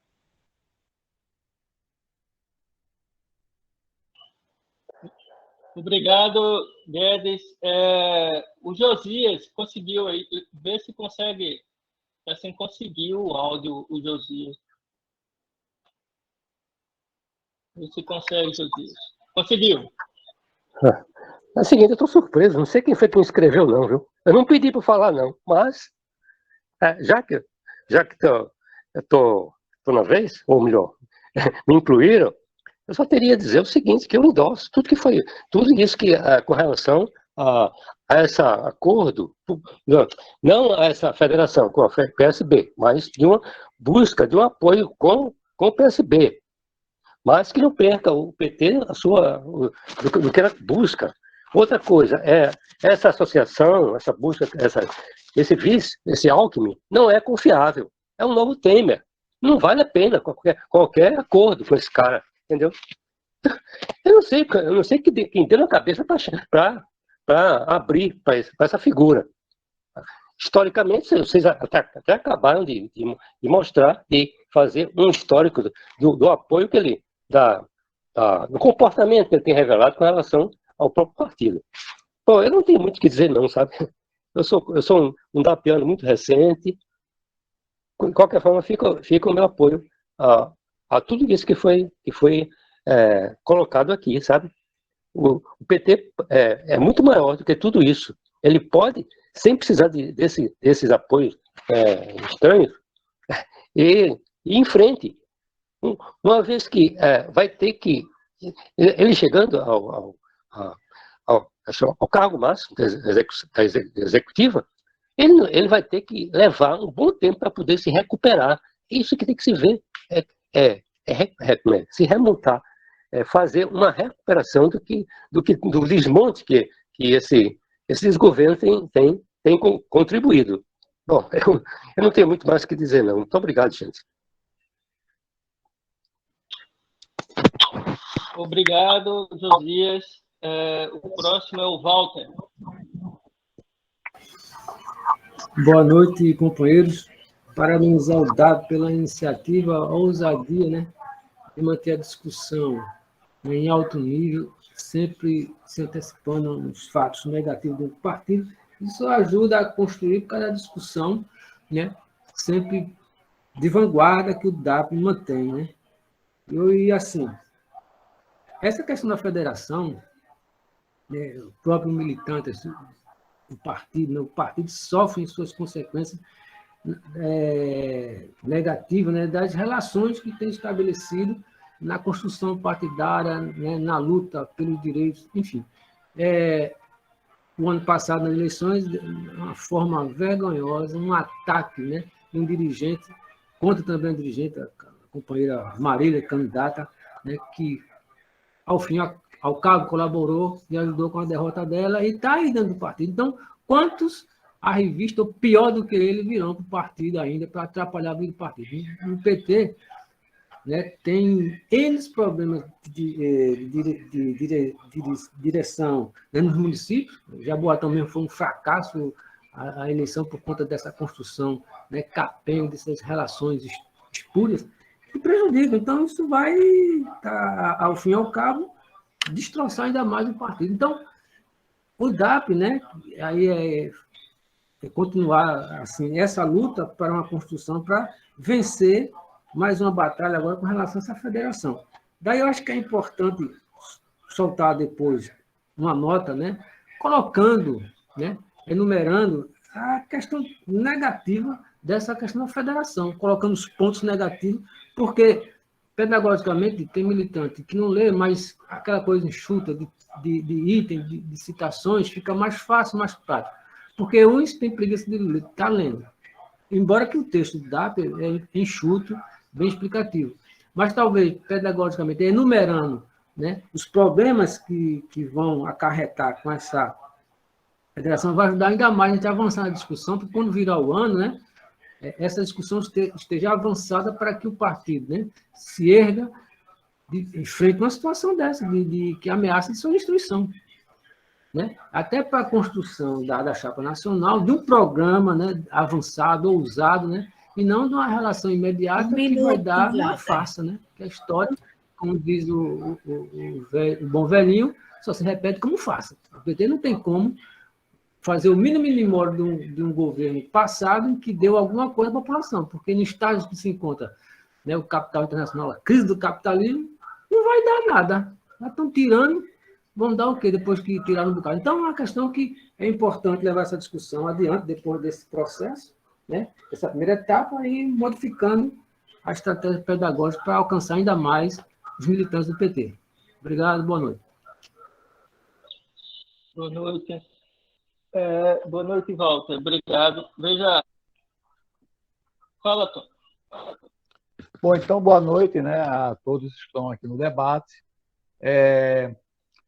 Obrigado, Guedes. O Josias conseguiu aí, vê se consegue, assim, conseguiu o áudio, o Josias. Vê se consegue, Josias. Conseguiu. É o seguinte, eu estou surpreso, não sei quem foi que me escreveu, não, viu? Eu não pedi para falar, não, mas já que eu estou na vez, ou melhor, me incluíram, eu só teria a dizer o seguinte, que eu endosso tudo isso que com relação a esse acordo, não a essa federação com a PSB, mas de uma busca de um apoio com o PSB, mas que não perca o PT do que ela busca. Outra coisa, essa associação, essa busca, esse vice, esse Alckmin, não é confiável. É um novo Temer. Não vale a pena qualquer acordo com esse cara, entendeu? Eu não sei quem deu na cabeça para abrir para essa figura. Historicamente, vocês até acabaram de mostrar, de fazer um histórico do apoio que ele dá, do comportamento que ele tem revelado com relação ao próprio partido. Bom, eu não tenho muito o que dizer, não, sabe? Eu sou um dapiano muito recente. De qualquer forma, fica o meu apoio a tudo isso que foi colocado aqui, sabe? O PT é muito maior do que tudo isso. Ele pode, sem precisar desses apoios estranhos, ir em frente. Uma vez que vai ter que... Ele chegando ao cargo máximo da executiva, ele vai ter que levar um bom tempo para poder se recuperar. Isso que tem que se ver, se remontar, fazer uma recuperação do desmonte que esses governos têm contribuído. Bom, eu não tenho muito mais o que dizer, não. Muito obrigado, gente. Obrigado, Josias. O próximo é o Walter. Boa noite, companheiros. Parabenizar o Dado pela iniciativa, a ousadia, né, de manter a discussão em alto nível, sempre se antecipando nos fatos negativos do partido. Isso ajuda a construir, por causa da discussão, né, sempre de vanguarda que o DAP mantém, né? E assim, essa questão da federação, né, o próprio militante do partido, né, o partido sofre em suas consequências negativas, né, das relações que tem estabelecido na construção partidária, né, na luta pelos direitos, enfim. O ano passado, nas eleições, de uma forma vergonhosa, um ataque, né, de um dirigente, contra também a dirigente, a companheira Marília, candidata, né, que, ao fim, ao cabo, colaborou e ajudou com a derrota dela e está aí dentro do partido. Então, quantos a revista, ou pior do que ele, virão para o partido ainda, para atrapalhar a vida do partido? No PT, né, tem eles problemas de direção, né, nos municípios. Jaboatão mesmo foi um fracasso a eleição por conta dessa construção, né, capenga, dessas relações espúrias, que prejudicam. Então, isso vai, ao fim e ao cabo, destroçar ainda mais o partido. Então, o DAP, né, aí continuar assim, essa luta para uma construção, para vencer mais uma batalha agora com relação a essa federação. Daí eu acho que é importante soltar depois uma nota, né, colocando, né, enumerando a questão negativa dessa questão da federação, colocando os pontos negativos, porque pedagogicamente tem militante que não lê, mas aquela coisa enxuta de itens, de citações, fica mais fácil, mais prático. Porque uns têm preguiça de ler, está lendo. Embora que o texto do DAP é enxuto, bem explicativo. Mas talvez, pedagogicamente, enumerando, né, os problemas que vão acarretar com essa federação, vai ajudar ainda mais a gente a avançar na discussão, porque quando virar o ano, né, essa discussão esteja avançada para que o partido, né, se erga em frente a uma situação dessa, que ameaça de sua destruição. Né? Até para a construção da chapa nacional, de um programa, né, avançado, ousado, né, e não de uma relação imediata que vai dar uma farsa, né? Que a história, como diz o bom velhinho, só se repete como faça. O PT não tem como fazer o mínimo memória de um governo passado que deu alguma coisa à população, porque no estágio que se encontra, né, o capital internacional, a crise do capitalismo, não vai dar nada. Já estão tirando, vão dar o quê depois que tiraram um bocado? Então, é uma questão que é importante levar essa discussão adiante, depois desse processo, né, essa primeira etapa, e modificando a estratégia pedagógica para alcançar ainda mais os militantes do PT. Obrigado, boa noite. Boa noite. Boa noite, Walter. Obrigado. Veja. Fala, Tom. Bom, então, boa noite, né, a todos que estão aqui no debate.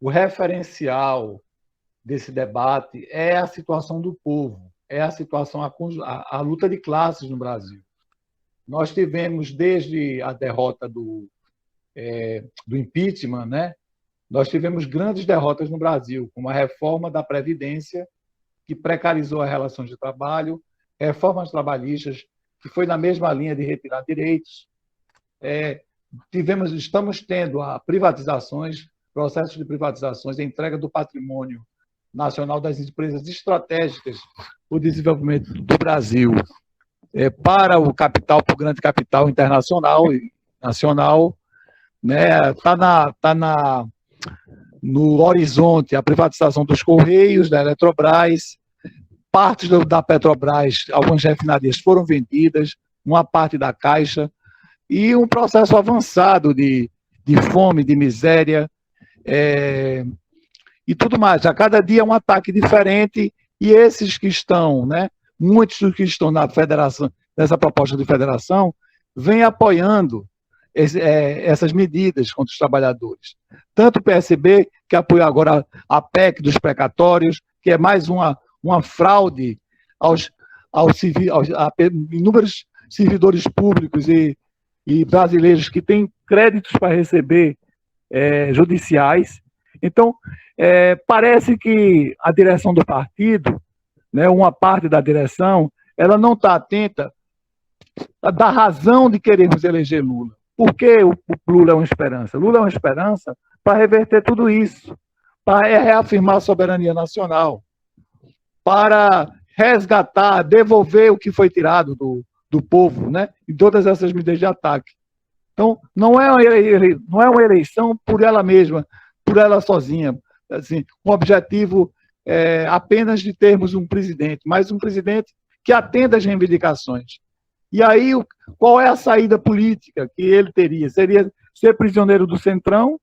O referencial desse debate é a situação do povo, é a situação, a luta de classes no Brasil. Nós tivemos, desde a derrota do impeachment, né, nós tivemos grandes derrotas no Brasil, como a reforma da Previdência, que precarizou as relações de trabalho, reformas trabalhistas, que foi na mesma linha de retirar direitos. Estamos tendo privatizações, processos de privatizações, a entrega do patrimônio nacional das empresas estratégicas para o desenvolvimento do Brasil para o capital, para o grande capital internacional e nacional, né? No horizonte a privatização dos Correios, da Eletrobras, partes da Petrobras, algumas refinarias foram vendidas, uma parte da Caixa, e um processo avançado de fome, de miséria, e tudo mais. A cada dia é um ataque diferente, e esses que estão, né, muitos dos que estão na federação, nessa proposta de federação, vêm apoiando essas medidas contra os trabalhadores. Tanto o PSB, que apoia agora a PEC dos precatórios, que é mais uma fraude a inúmeros servidores públicos e brasileiros que têm créditos para receber judiciais. Então, parece que a direção do partido, né, uma parte da direção, ela não está atenta da razão de querermos eleger Lula. Por que o Lula é uma esperança? Lula é uma esperança para reverter tudo isso, para reafirmar a soberania nacional, para resgatar, devolver o que foi tirado do povo, né? E todas essas medidas de ataque. Então, não é uma eleição por ela mesma, por ela sozinha, assim, um objetivo apenas de termos um presidente, mas um presidente que atenda às reivindicações. E aí, qual é a saída política que ele teria? Seria ser prisioneiro do Centrão,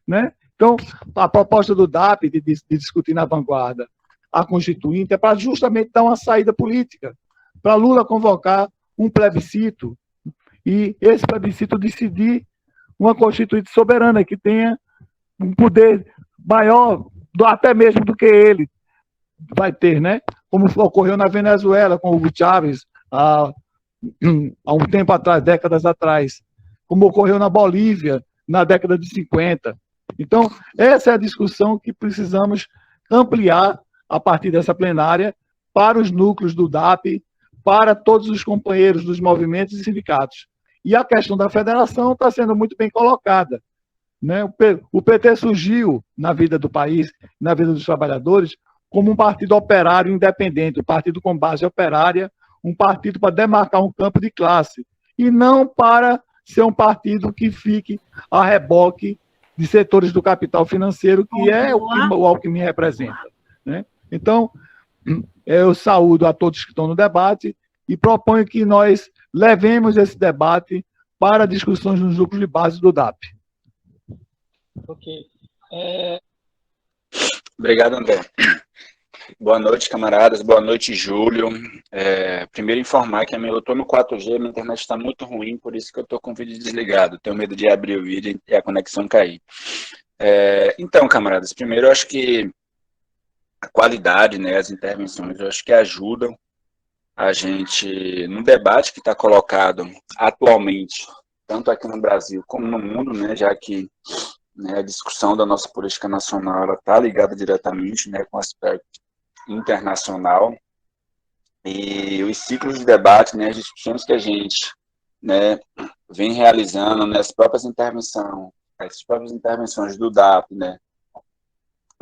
né? Então, a proposta do DAP de discutir na vanguarda a Constituinte é para justamente dar uma saída política, para Lula convocar um plebiscito, e esse plebiscito decidir uma Constituinte soberana que tenha um poder maior, até mesmo do que ele vai ter, né? Como ocorreu na Venezuela com o Hugo Chávez, há um tempo atrás, décadas atrás, como ocorreu na Bolívia, na década de 50. Então, essa é a discussão que precisamos ampliar a partir dessa plenária para os núcleos do DAP, para todos os companheiros dos movimentos e sindicatos. E a questão da federação está sendo muito bem colocada, né? O PT surgiu na vida do país, na vida dos trabalhadores, como um partido operário independente, um partido com base operária, um partido para demarcar um campo de classe, e não para ser um partido que fique a reboque de setores do capital financeiro, que é o que o Alckmin representa, né? Então, eu saúdo a todos que estão no debate e proponho que nós levemos esse debate para discussões nos núcleos de base do DAP. Ok. Obrigado, André. Boa noite, camaradas. Boa noite, Júlio. Primeiro informar que eu estou no 4G, minha internet está muito ruim, por isso que eu estou com o vídeo desligado. Tenho medo de abrir o vídeo e a conexão cair. Então, camaradas, primeiro eu acho que a qualidade, né, as intervenções, eu acho que ajudam a gente, no debate que está colocado atualmente, tanto aqui no Brasil como no mundo, né, já que, né, a discussão da nossa política nacional está ligada diretamente, né, com o aspecto internacional, e os ciclos de debate, né, as discussões que a gente, né, vem realizando, né, as próprias intervenções do DAP, né,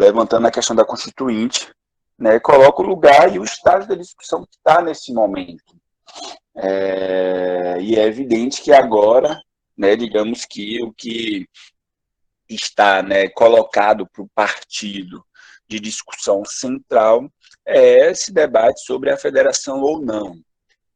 levantando a questão da Constituinte, né, coloca o lugar e o estágio da discussão que está nesse momento. E é evidente que agora, né, digamos que o que está, né, colocado para o partido de discussão central é esse debate sobre a federação ou não.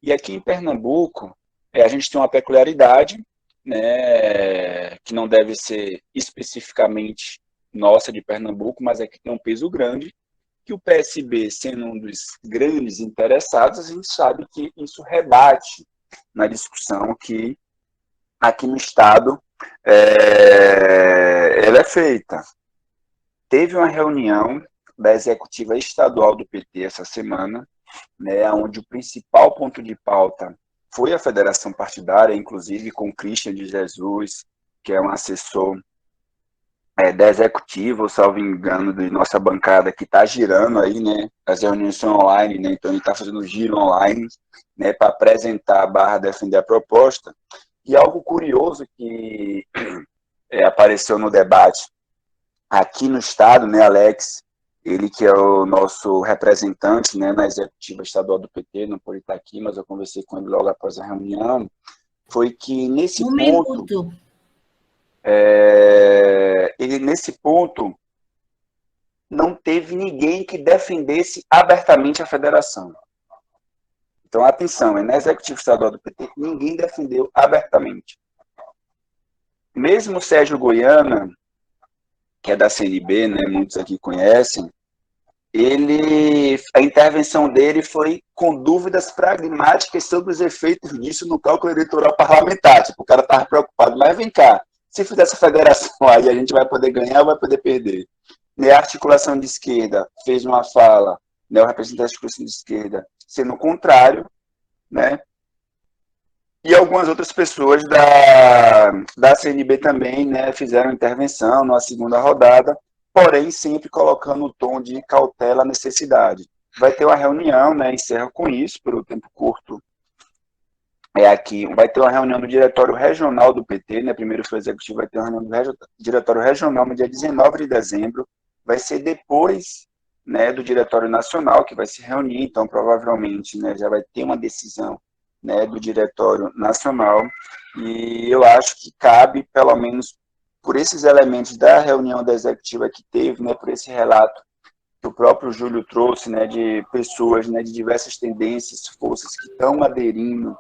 E aqui em Pernambuco, a gente tem uma peculiaridade, né, que não deve ser especificamente nossa de Pernambuco, mas é que tem um peso grande, que o PSB, sendo um dos grandes interessados, a gente sabe que isso rebate na discussão que aqui no Estado ela é feita. Teve uma reunião da executiva estadual do PT essa semana, né, onde o principal ponto de pauta foi a federação partidária, inclusive com o Christian de Jesus, que é um assessor da executiva, salvo engano, de nossa bancada, que está girando aí, né, as reuniões são online, né, então ele está fazendo giro online, né, para apresentar / defender a proposta. E algo curioso que apareceu no debate aqui no Estado, né, Alex, ele que é o nosso representante, né, na executiva estadual do PT, não pode estar aqui, mas eu conversei com ele logo após a reunião, foi que nesse ponto... ele, nesse ponto, não teve ninguém que defendesse abertamente a federação. Então, atenção, na executiva estadual do PT, ninguém defendeu abertamente. Mesmo o Sérgio Goiana, que é da CNB, né, muitos aqui conhecem, a intervenção dele foi com dúvidas pragmáticas sobre os efeitos disso no cálculo eleitoral parlamentar. Tipo, o cara estava preocupado, mas vem cá, se fizer essa federação aí, a gente vai poder ganhar ou vai poder perder? E a articulação de esquerda fez uma fala, né, o representante da articulação de esquerda, sendo o contrário, né? E algumas outras pessoas da CNB também, né, fizeram intervenção na segunda rodada, porém sempre colocando o tom de cautela à necessidade. Vai ter uma reunião, né, encerro com isso, por um tempo curto, aqui, vai ter uma reunião do Diretório Regional do PT, né, primeiro foi executivo, vai ter uma reunião do Diretório Regional no dia 19 de dezembro, vai ser depois, né, do Diretório Nacional, que vai se reunir, então provavelmente, né, já vai ter uma decisão, né, do Diretório Nacional, e eu acho que cabe, pelo menos, por esses elementos da reunião da executiva que teve, né, por esse relato que o próprio Júlio trouxe, né, de pessoas, né, de diversas tendências, forças que estão aderindo,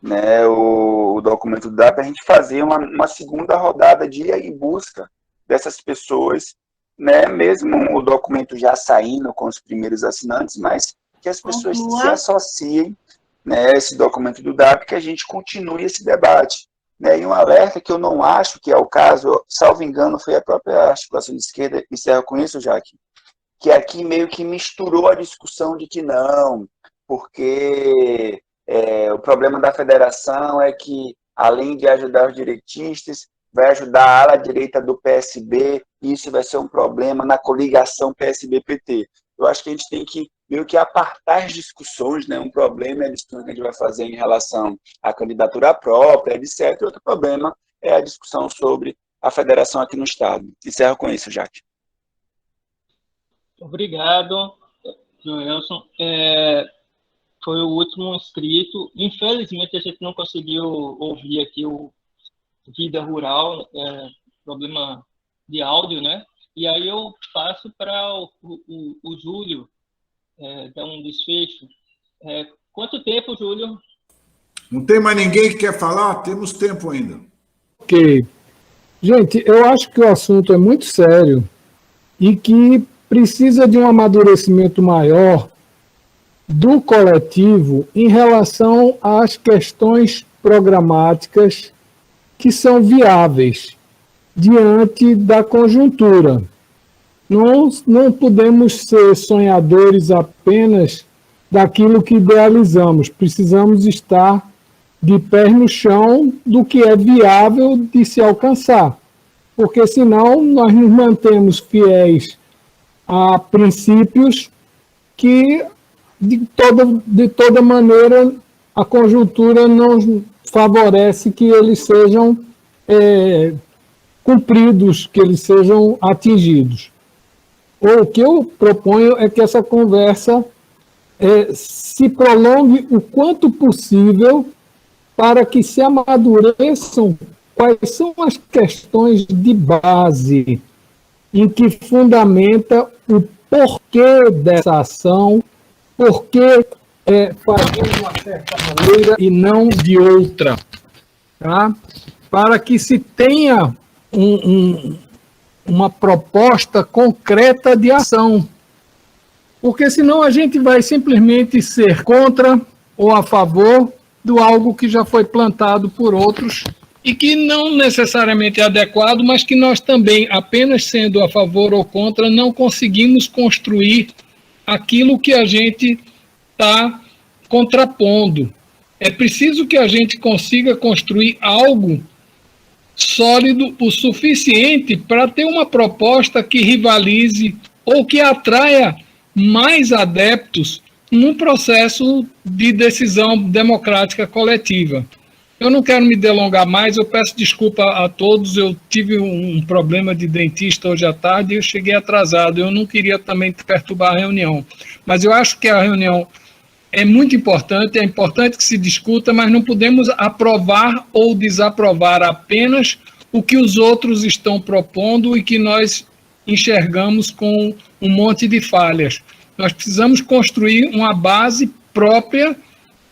né, o documento dá para a gente fazer uma segunda rodada de ir em busca dessas pessoas, né, mesmo o documento já saindo com os primeiros assinantes, mas que as pessoas se associem, né, esse documento do DAP, que a gente continue esse debate. Né, e um alerta que eu não acho que é o caso, salvo engano, foi a própria articulação de esquerda, encerro com isso, Jaque, que aqui meio que misturou a discussão de que não, porque o problema da federação é que, além de ajudar os direitistas, vai ajudar a ala direita do PSB, e isso vai ser um problema na coligação PSB-PT. Eu acho que a gente tem que meio que apartar as discussões, né? Um problema é a discussão que a gente vai fazer em relação à candidatura própria, etc. Outro problema é a discussão sobre a federação aqui no Estado. Encerro com isso, Jaque. Obrigado, Joelson. Foi o último inscrito. Infelizmente, a gente não conseguiu ouvir aqui o Vida Rural, problema de áudio, né? E aí eu passo para o Júlio dar um desfecho. Quanto tempo, Júlio? Não tem mais ninguém que quer falar? Temos tempo ainda. Ok. Gente, eu acho que o assunto é muito sério e que precisa de um amadurecimento maior do coletivo em relação às questões programáticas que são viáveis diante da conjuntura. Não podemos ser sonhadores apenas daquilo que idealizamos. Precisamos estar de pés no chão do que é viável de se alcançar, porque senão nós nos mantemos fiéis a princípios que, de toda maneira, a conjuntura não favorece que eles sejam cumpridos, que eles sejam atingidos. ou o que eu proponho é que essa conversa se prolongue o quanto possível para que se amadureçam quais são as questões de base em que fundamenta o porquê dessa ação, porquê fazer de uma certa maneira e não de outra, tá? Para que se tenha uma proposta concreta de ação. Porque senão a gente vai simplesmente ser contra ou a favor do algo que já foi plantado por outros e que não necessariamente é adequado, mas que nós também, apenas sendo a favor ou contra, não conseguimos construir aquilo que a gente está contrapondo. É preciso que a gente consiga construir algo sólido o suficiente para ter uma proposta que rivalize ou que atraia mais adeptos num processo de decisão democrática coletiva. Eu não quero me delongar mais, eu peço desculpa a todos, eu tive um problema de dentista hoje à tarde e eu cheguei atrasado, eu não queria também perturbar a reunião, mas eu acho que a reunião é muito importante, é importante que se discuta, mas não podemos aprovar ou desaprovar apenas o que os outros estão propondo e que nós enxergamos com um monte de falhas. Nós precisamos construir uma base própria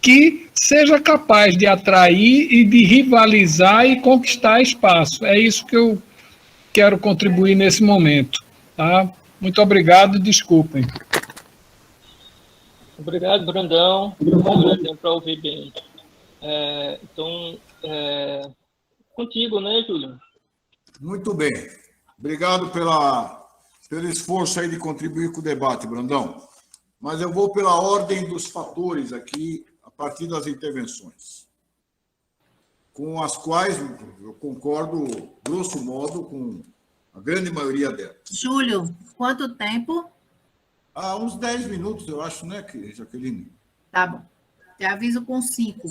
que seja capaz de atrair e de rivalizar e conquistar espaço. É isso que eu quero contribuir nesse momento. Tá? Muito obrigado e desculpem. Obrigado, Brandão. Deu para ouvir bem. Então, contigo, né, Júlio? Muito bem. Obrigado pelo esforço aí de contribuir com o debate, Brandão. Mas eu vou pela ordem dos fatores aqui, a partir das intervenções, com as quais eu concordo, grosso modo, com a grande maioria delas. Júlio, quanto tempo? Uns 10 minutos, eu acho, né, Jaqueline? Tá bom. Te aviso com 5.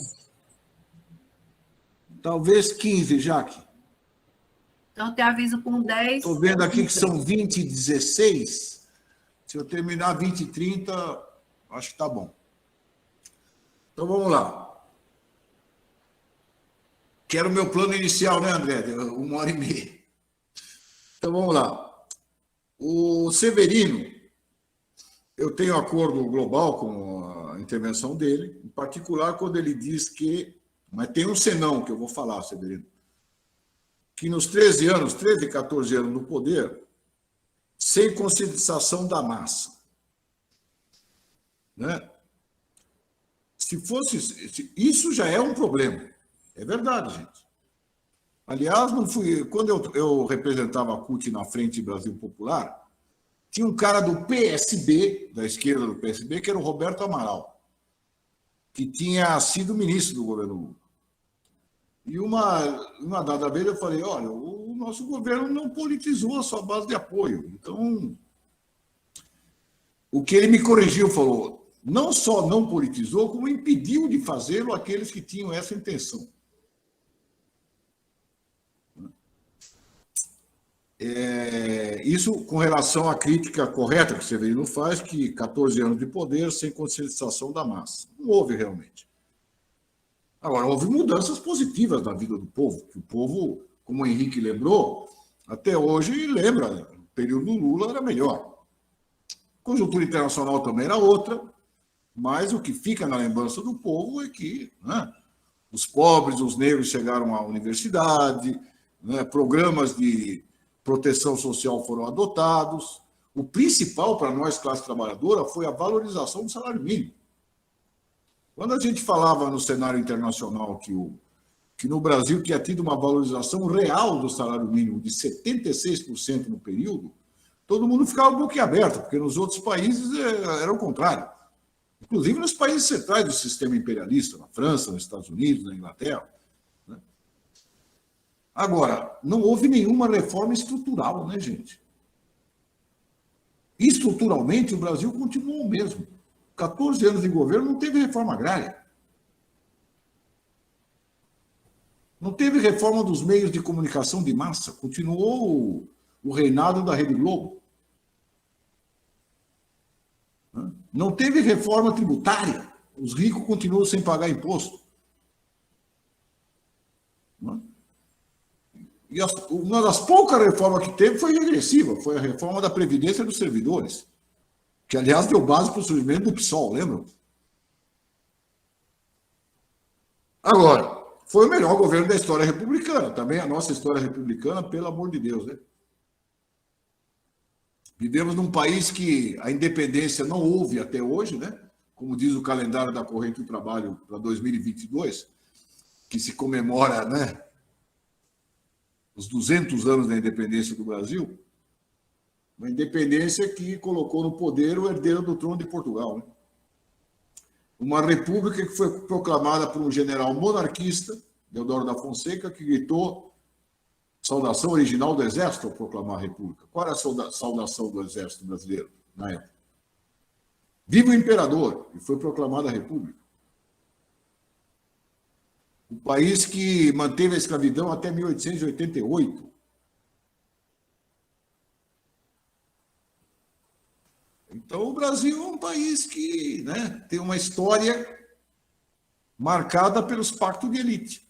Talvez 15, Jaque. Então, te aviso com 10. Estou vendo aqui que são 20 e 16. Se eu terminar 20 e 30, acho que está bom. Então, vamos lá. Quero o meu plano inicial, né, André? 1h30. Então, vamos lá. O Severino, eu tenho acordo global com a intervenção dele, em particular quando ele diz que... Mas tem um senão que eu vou falar, Severino. Que nos 13, 14 anos no poder, sem conscientização da massa. Né? Se fosse... Isso já é um problema. É verdade, gente. Aliás, não fui... quando eu representava a CUT na Frente Brasil Popular, tinha um cara do PSB, da esquerda do PSB, que era o Roberto Amaral, que tinha sido ministro do governo Lula. E uma dada vez eu falei, olha, o nosso governo não politizou a sua base de apoio. Então, o que ele me corrigiu, falou, não só não politizou, como impediu de fazê-lo aqueles que tinham essa intenção. Isso com relação à crítica correta que o Severino faz, que 14 anos de poder sem conscientização da massa. Não houve realmente. Agora, houve mudanças positivas na vida do povo, que o povo, como o Henrique lembrou, até hoje lembra, o período do Lula era melhor. A conjuntura internacional também era outra, mas o que fica na lembrança do povo é que, né, os pobres, os negros chegaram à universidade, né, programas de proteção social foram adotados. O principal para nós, classe trabalhadora, foi a valorização do salário mínimo. Quando a gente falava no cenário internacional que no Brasil tinha tido uma valorização real do salário mínimo de 76% no período, todo mundo ficava boquiaberto, porque nos outros países era o contrário. Inclusive nos países centrais do sistema imperialista, na França, nos Estados Unidos, na Inglaterra. Agora, não houve nenhuma reforma estrutural, né, gente? Estruturalmente, o Brasil continuou o mesmo. 14 anos de governo não teve reforma agrária. Não teve reforma dos meios de comunicação de massa. Continuou o reinado da Rede Globo. Não teve reforma tributária. Os ricos continuam sem pagar imposto. E uma das poucas reformas que teve foi regressiva, foi a reforma da Previdência dos servidores, que, aliás, deu base para o surgimento do PSOL, lembram? Agora, foi o melhor governo da história republicana, também a nossa história republicana, pelo amor de Deus, né? Vivemos num país que a independência não houve até hoje, né? Como diz o calendário da Corrente do Trabalho para 2022, que se comemora, né, os 200 anos da independência do Brasil, uma independência que colocou no poder o herdeiro do trono de Portugal, né? Uma república que foi proclamada por um general monarquista, Deodoro da Fonseca, que gritou saudação original do Exército ao proclamar a república. Qual era a saudação do Exército brasileiro na época? Viva o imperador! E foi proclamada a república. O país que manteve a escravidão até 1888. Então, o Brasil é um país que, né, tem uma história marcada pelos pactos de elite.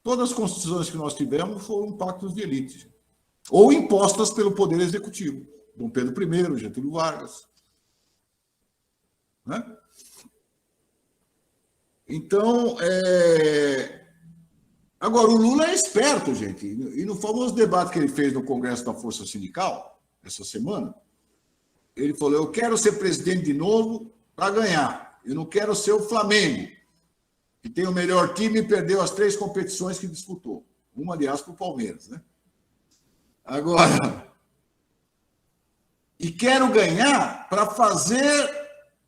Todas as constituições que nós tivemos foram pactos de elite, ou impostas pelo Poder Executivo. Dom Pedro I, Getúlio Vargas. Né? Então, agora, o Lula é esperto, gente. E no famoso debate que ele fez no Congresso da Força Sindical, essa semana, ele falou, eu quero ser presidente de novo para ganhar. Eu não quero ser o Flamengo, que tem o melhor time e perdeu as 3 competições que disputou. Uma, aliás, para o Palmeiras, né? Agora, e quero ganhar para fazer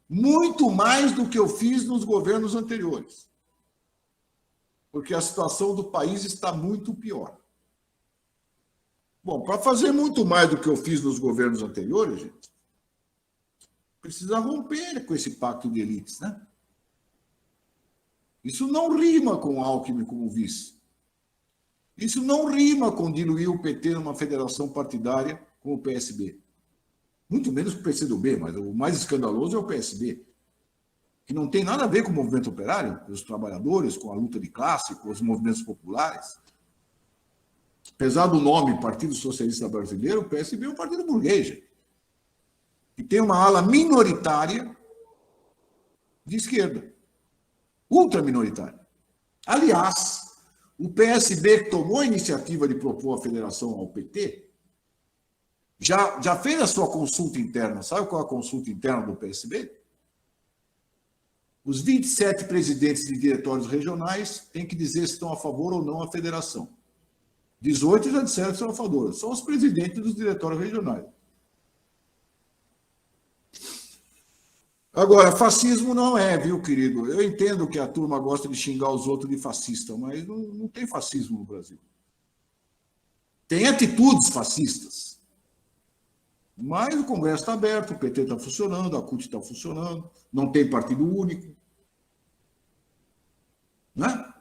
muito mais do que eu fiz nos governos anteriores. Porque a situação do país está muito pior. Bom, para fazer muito mais do que eu fiz nos governos anteriores, gente, precisa romper com esse pacto de elites, né? Isso não rima com Alckmin como vice. Isso não rima com diluir o PT numa federação partidária com o PSB. Muito menos com o PCdoB, mas o mais escandaloso é o PSB, que não tem nada a ver com o movimento operário, com os trabalhadores, com a luta de classe, com os movimentos populares. Apesar do nome Partido Socialista Brasileiro, o PSB é um partido burguês, gente, que tem uma ala minoritária de esquerda. Ultraminoritária. Aliás, o PSB, que tomou a iniciativa de propor a federação ao PT, já fez a sua consulta interna. Sabe qual é a consulta interna do PSB? Os 27 presidentes de diretórios regionais têm que dizer se estão a favor ou não da federação. 18 já disseram que são a favor. São os presidentes dos diretórios regionais. Agora, fascismo não é, viu, querido? Eu entendo que a turma gosta de xingar os outros de fascista, mas não tem fascismo no Brasil. Tem atitudes fascistas. Mas o Congresso está aberto, o PT está funcionando, a CUT está funcionando, não tem partido único. Né?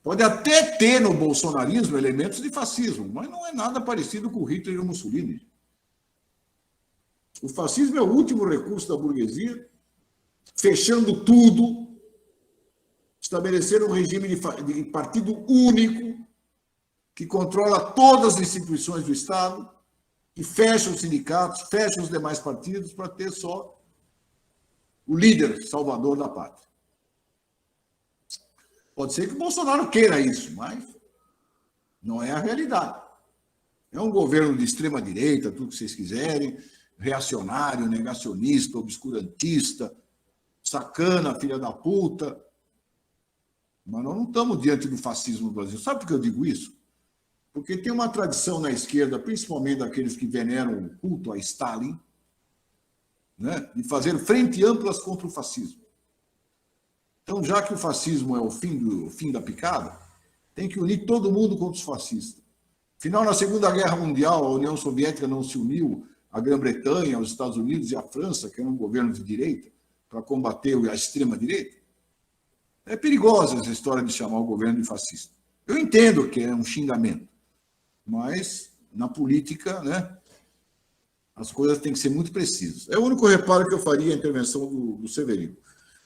Pode até ter no bolsonarismo elementos de fascismo, mas não é nada parecido com o Hitler e o Mussolini. O fascismo é o último recurso da burguesia, fechando tudo, estabelecendo um regime de partido único, que controla todas as instituições do Estado, e fecha os sindicatos, fecha os demais partidos para ter só o líder salvador da pátria. Pode ser que o Bolsonaro queira isso, mas não é a realidade. É um governo de extrema-direita, tudo que vocês quiserem, reacionário, negacionista, obscurantista, sacana, filha da puta. Mas nós não estamos diante do fascismo no Brasil. Sabe por que eu digo isso? Porque tem uma tradição na esquerda, principalmente daqueles que veneram o culto a Stalin, né, de fazer frente amplas contra o fascismo. Então, já que o fascismo é o fim da picada, tem que unir todo mundo contra os fascistas. Afinal, na Segunda Guerra Mundial, a União Soviética não se uniu à Grã-Bretanha, aos Estados Unidos e à França, que eram governos de direita, para combater a extrema-direita. É perigosa essa história de chamar o governo de fascista. Eu entendo que é um xingamento, mas na política, né, As coisas têm que ser muito precisas. É o único reparo que eu faria à intervenção do Severino.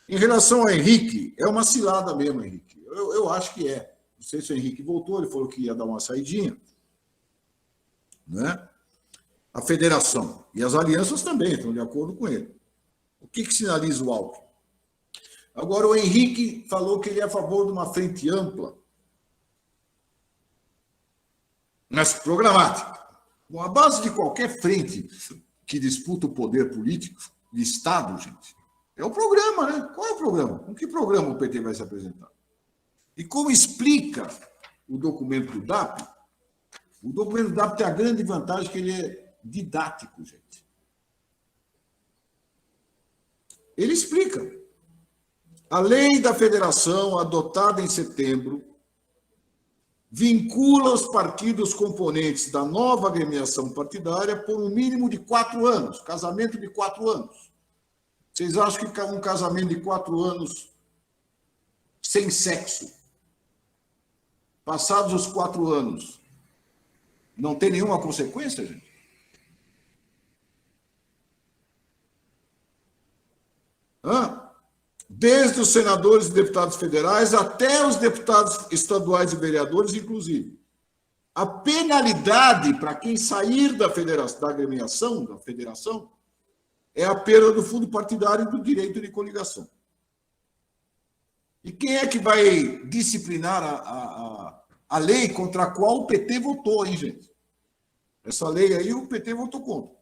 Em relação ao Henrique, é uma cilada mesmo, Henrique. Eu acho que é. Não sei se o Henrique voltou, ele falou que ia dar uma saidinha. Né? A federação e as alianças também estão de acordo com ele. O que sinaliza o Alckmin? Agora, o Henrique falou que ele é a favor de uma frente ampla, mas programática. Bom, a base de qualquer frente que disputa o poder político de Estado, gente, é o programa, né? Qual é o programa? Com que programa o PT vai se apresentar? E como explica o documento do DAP, o documento do DAP tem a grande vantagem que ele é didático, gente. Ele explica. A lei da federação, adotada em setembro, vincula os partidos componentes da nova agremiação partidária por um mínimo de 4 anos, casamento de 4 anos. Vocês acham que um casamento de 4 anos sem sexo, passados os 4 anos, não tem nenhuma consequência, gente? Desde os senadores e deputados federais até os deputados estaduais e vereadores, inclusive. A penalidade para quem sair da federação, da federação, é a perda do fundo partidário e do direito de coligação. E quem é que vai disciplinar a lei contra a qual o PT votou, hein, gente? Essa lei aí o PT votou contra.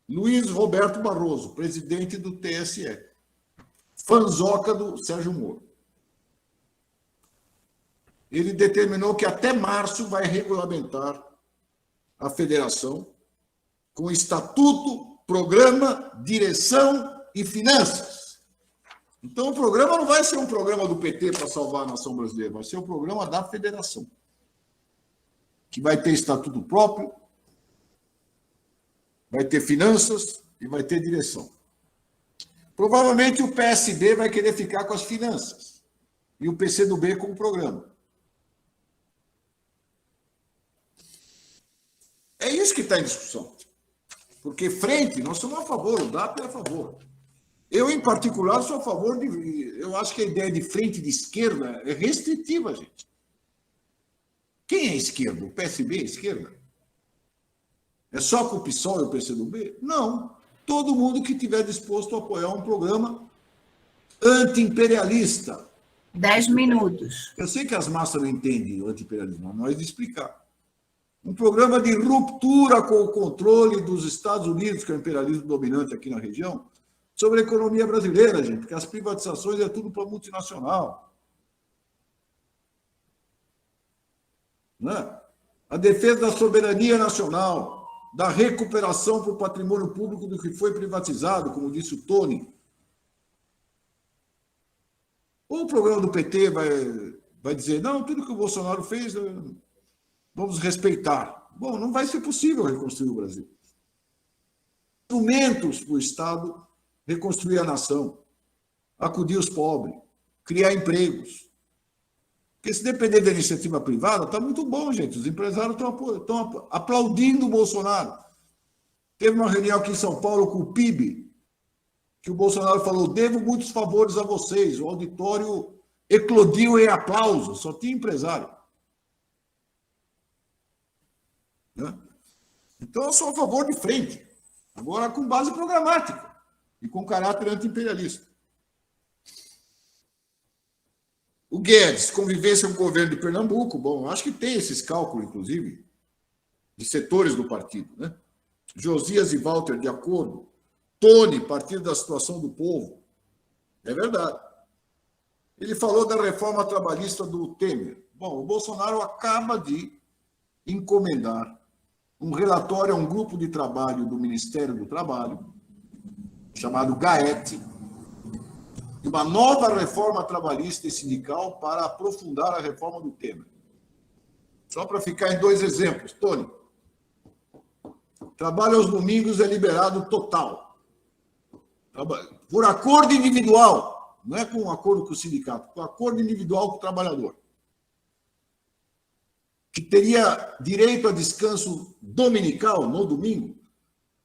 Luiz Roberto Barroso, presidente do TSE. Fanzoca do Sérgio Moro. Ele determinou que até março vai regulamentar a federação com estatuto, programa, direção e finanças. Então, o programa não vai ser um programa do PT para salvar a nação brasileira, vai ser um programa da federação, que vai ter estatuto próprio, vai ter finanças e vai ter direção. Provavelmente o PSB vai querer ficar com as finanças e o PCdoB com o programa. É isso que está em discussão. Porque frente, nós somos a favor, o DAP é a favor. Eu, em particular, sou a favor de... Eu acho que a ideia de frente de esquerda é restritiva, gente. Quem é esquerda? O PSB é esquerda? É só com o PSOL e o PCdoB? Não. Todo mundo que estiver disposto a apoiar um programa anti-imperialista. 10 minutos. Eu sei que as massas não entendem o anti-imperialismo, mas nós de explicar. Um programa de ruptura com o controle dos Estados Unidos, que é o imperialismo dominante aqui na região, sobre a economia brasileira, gente, porque as privatizações é tudo para multinacional. Né? A defesa da soberania nacional, da recuperação para o patrimônio público do que foi privatizado, como disse o Tony. Ou o programa do PT vai dizer, não, tudo que o Bolsonaro fez, vamos respeitar. Bom, não vai ser possível reconstruir o Brasil. Instrumentos para o Estado reconstruir a nação, acudir os pobres, criar empregos. Porque se depender da iniciativa privada, está muito bom, gente. Os empresários estão aplaudindo o Bolsonaro. Teve uma reunião aqui em São Paulo com o PIB, que o Bolsonaro falou, devo muitos favores a vocês. O auditório eclodiu em aplausos, só tinha empresário. Né? Então, eu sou a favor de frente. Agora, com base programática e com caráter anti-imperialista. O Guedes, convivência com o governo de Pernambuco, bom, acho que tem esses cálculos, inclusive, de setores do partido, né? Josias e Walter, de acordo. Tony, partido da situação do povo. É verdade. Ele falou da reforma trabalhista do Temer. Bom, o Bolsonaro acaba de encomendar um relatório a um grupo de trabalho do Ministério do Trabalho, chamado GAET, de uma nova reforma trabalhista e sindical para aprofundar a reforma do Temer. Só para ficar em 2 exemplos. Tony, trabalho aos domingos é liberado total. Por acordo individual, não é com um acordo com o sindicato, com acordo individual com o trabalhador. que teria direito a descanso dominical, no domingo,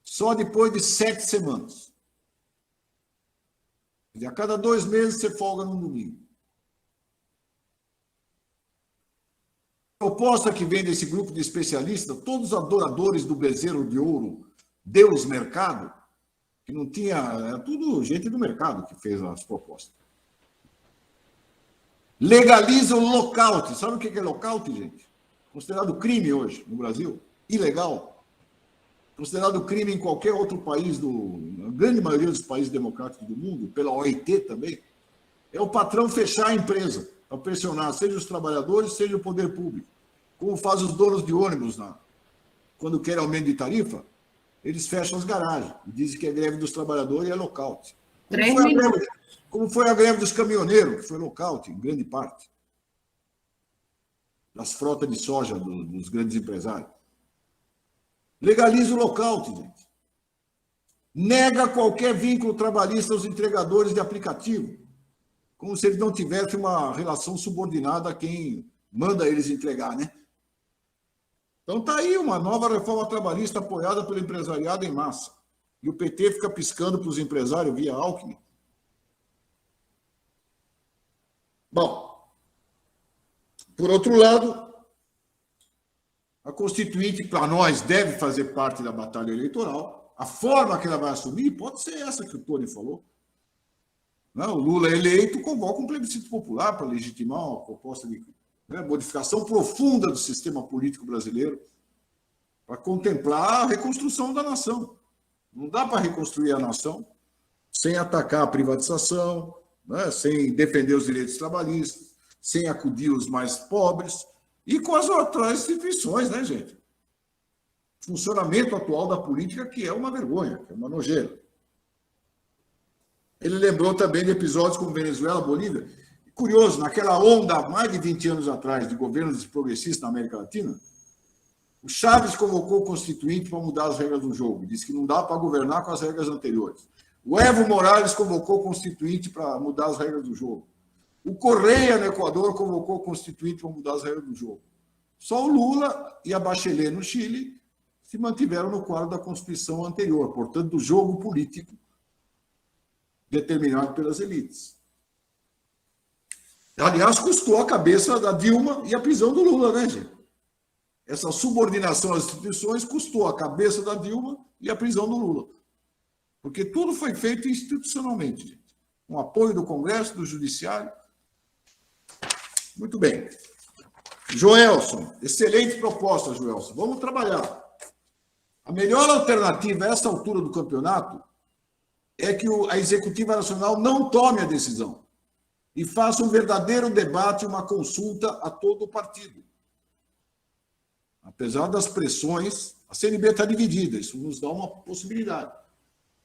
só depois de 7 semanas. A cada 2 meses você folga no domingo. A proposta que vem desse grupo de especialistas, todos adoradores do bezerro de ouro, Deus Mercado, que não tinha, era tudo gente do mercado que fez as propostas. Legaliza o lockout. Sabe o que é lockout, gente? Considerado crime hoje no Brasil. Ilegal. Considerado crime em qualquer outro país, na grande maioria dos países democráticos do mundo, pela OIT também. É o patrão fechar a empresa para pressionar, seja os trabalhadores, seja o poder público. Como faz os donos de ônibus, quando querem aumento de tarifa, eles fecham as garagens e dizem que é greve dos trabalhadores e é lockout. Como foi a greve dos caminhoneiros, que foi lockout, em grande parte. Das frotas de soja dos grandes empresários. Legaliza o lockout, gente. Nega qualquer vínculo trabalhista aos entregadores de aplicativo, como se eles não tivessem uma relação subordinada a quem manda eles entregar, né? Então está aí uma nova reforma trabalhista apoiada pelo empresariado em massa. E o PT fica piscando para os empresários via Alckmin. Bom, por outro lado, a Constituinte, para nós, deve fazer parte da batalha eleitoral. A forma que ela vai assumir pode ser essa que o Tony falou. O Lula eleito convoca um plebiscito popular para legitimar uma proposta de modificação profunda do sistema político brasileiro para contemplar a reconstrução da nação. Não dá para reconstruir a nação sem atacar a privatização, sem defender os direitos trabalhistas, sem acudir os mais pobres e com as outras instituições, né, gente? O funcionamento atual da política que é uma vergonha, que é uma nojeira. Ele lembrou também de episódios como Venezuela, Bolívia. Curioso, naquela onda, há mais de 20 anos atrás, de governos progressistas na América Latina, o Chaves convocou o Constituinte para mudar as regras do jogo. Disse que não dá para governar com as regras anteriores. O Evo Morales convocou o Constituinte para mudar as regras do jogo. O Correia, no Equador, convocou o Constituinte para mudar as regras do jogo. Só o Lula e a Bachelet, no Chile, se mantiveram no quadro da Constituição anterior, portanto, do jogo político determinado pelas elites. Aliás, custou a cabeça da Dilma e a prisão do Lula, né, gente? Essa subordinação às instituições custou a cabeça da Dilma e a prisão do Lula. Porque tudo foi feito institucionalmente, gente. Com apoio do Congresso, do Judiciário. Muito bem. Joelson, excelente proposta, Joelson. Vamos trabalhar. A melhor alternativa a essa altura do campeonato é que a Executiva Nacional não tome a decisão e faça um verdadeiro debate, uma consulta a todo o partido. Apesar das pressões, a CNB está dividida, isso nos dá uma possibilidade.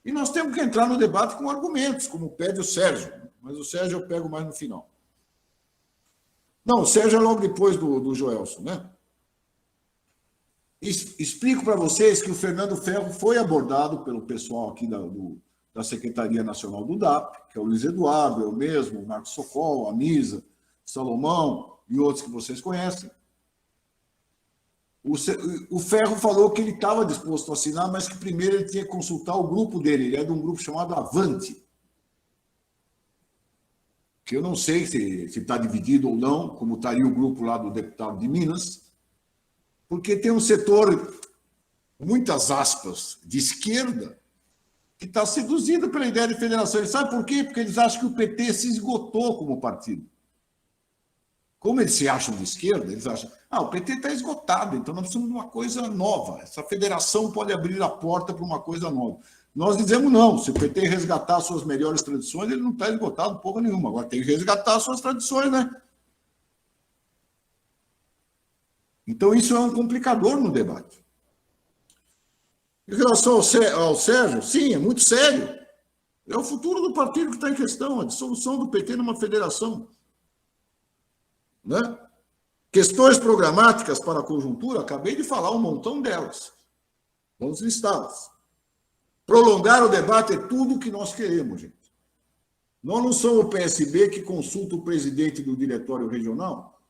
E nós temos que entrar no debate com argumentos, como pede o Sérgio, mas o Sérgio eu pego mais no final. Não, o Sérgio é logo depois do Joelson, né? Explico para vocês que o Fernando Ferro foi abordado pelo pessoal aqui da Secretaria Nacional do DAP, que é o Luiz Eduardo, eu mesmo, o Marcos Socol, a Nisa, Salomão e outros que vocês conhecem. O Ferro falou que ele estava disposto a assinar, mas que primeiro ele tinha que consultar o grupo dele. Ele é de um grupo chamado Avante, que eu não sei se está dividido ou não, como estaria o grupo lá do deputado de Minas, porque tem um setor, muitas aspas, de esquerda, que está seduzido pela ideia de federação. E sabe por quê? Porque eles acham que o PT se esgotou como partido. Como eles se acham de esquerda, eles acham, o PT está esgotado, então nós precisamos de uma coisa nova. Essa federação pode abrir a porta para uma coisa nova. Nós dizemos não, se o PT resgatar suas melhores tradições, ele não está esgotado porra nenhuma. Agora tem que resgatar suas tradições, né? Então isso é um complicador no debate. Em relação ao Sérgio, sim, é muito sério. É o futuro do partido que está em questão, a dissolução do PT numa federação. Né? Questões programáticas para a conjuntura, acabei de falar um montão delas. Vamos listá-las. Prolongar o debate é tudo o que nós queremos, gente. Nós não somos o PSB que consulta o presidente do diretório regional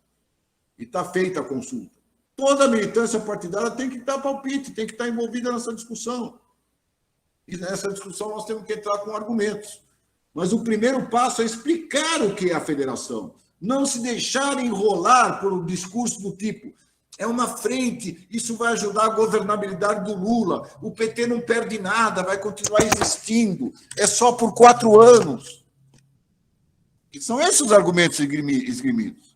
e está feita a consulta. Toda a militância partidária tem que dar palpite, tem que estar envolvida nessa discussão. E nessa discussão nós temos que entrar com argumentos. Mas o primeiro passo é explicar o que é a federação. Não se deixar enrolar por um discurso do tipo: é uma frente, isso vai ajudar a governabilidade do Lula, o PT não perde nada, vai continuar existindo, é só por 4 anos. E são esses os argumentos esgrimidos.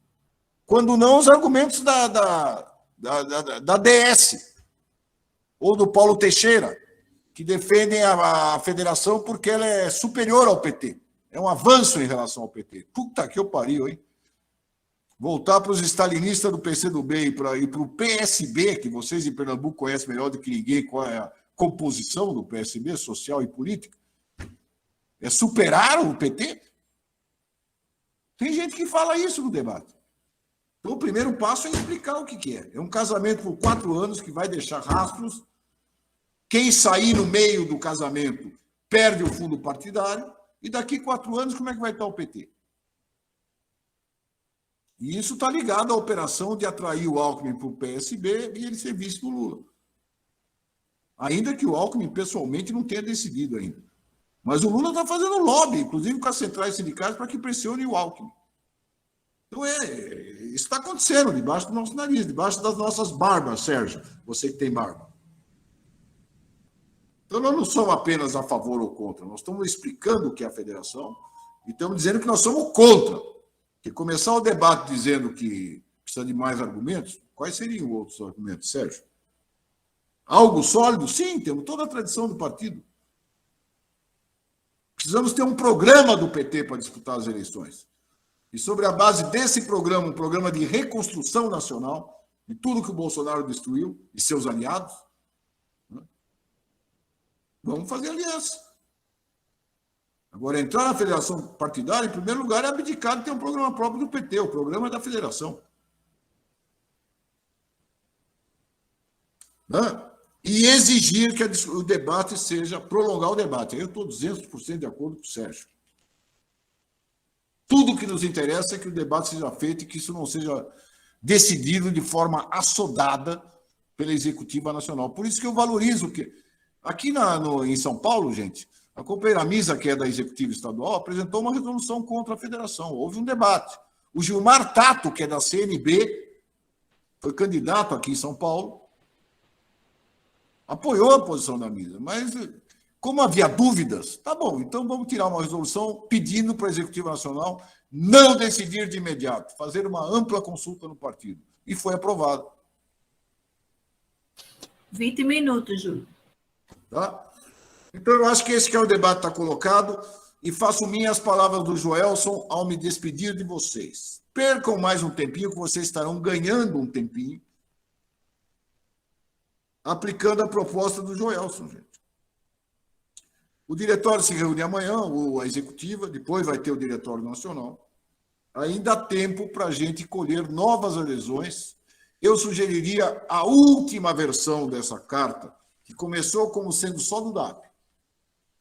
Quando não, os argumentos da DS, ou do Paulo Teixeira, que defendem a federação porque ela é superior ao PT. É um avanço em relação ao PT. Puta que eu pariu, hein? Voltar para os stalinistas do PCdoB e para o PSB, que vocês em Pernambuco conhecem melhor do que ninguém qual é a composição do PSB, social e política, é superar o PT? Tem gente que fala isso no debate. Então, o primeiro passo é explicar o que é. É um casamento por 4 anos que vai deixar rastros. Quem sair no meio do casamento perde o fundo partidário. E daqui 4 anos, como é que vai estar o PT? E isso está ligado à operação de atrair o Alckmin para o PSB e ele ser vice do Lula. Ainda que o Alckmin, pessoalmente, não tenha decidido ainda. Mas o Lula está fazendo lobby, inclusive com as centrais sindicais, para que pressione o Alckmin. Então, isso está acontecendo debaixo do nosso nariz, debaixo das nossas barbas, Sérgio, você que tem barba. Então, nós não somos apenas a favor ou contra, nós estamos explicando o que é a federação e estamos dizendo que nós somos contra. Que começar o debate dizendo que precisa de mais argumentos, quais seriam outros argumentos, Sérgio? Algo sólido? Sim, temos toda a tradição do partido. Precisamos ter um programa do PT para disputar as eleições. E sobre a base desse programa, um programa de reconstrução nacional, de tudo que o Bolsonaro destruiu, e seus aliados, né? Vamos fazer aliança. Agora, entrar na federação partidária, em primeiro lugar, é abdicar de ter um programa próprio do PT, o programa é da federação. Né? E exigir que o debate seja, prolongar o debate. Aí eu estou 200% de acordo com o Sérgio. Tudo que nos interessa é que o debate seja feito e que isso não seja decidido de forma assodada pela Executiva Nacional. Por isso que eu valorizo que... Aqui em São Paulo, gente, a companheira Misa, que é da Executiva Estadual, apresentou uma resolução contra a federação. Houve um debate. O Gilmar Tato, que é da CNB, foi candidato aqui em São Paulo, apoiou a posição da Misa, mas como havia dúvidas, tá bom, então vamos tirar uma resolução pedindo para a Executiva Nacional não decidir de imediato, fazer uma ampla consulta no partido. E foi aprovado. 20 minutos, Júlio. Tá? Então, eu acho que esse que é o debate está colocado e faço minhas palavras do Joelson ao me despedir de vocês. Percam mais um tempinho, que vocês estarão ganhando um tempinho, aplicando a proposta do Joelson, gente. O diretório se reúne amanhã, ou a executiva, depois vai ter o diretório nacional. Ainda há tempo para a gente colher novas adesões. Eu sugeriria a última versão dessa carta, que começou como sendo só do DAP.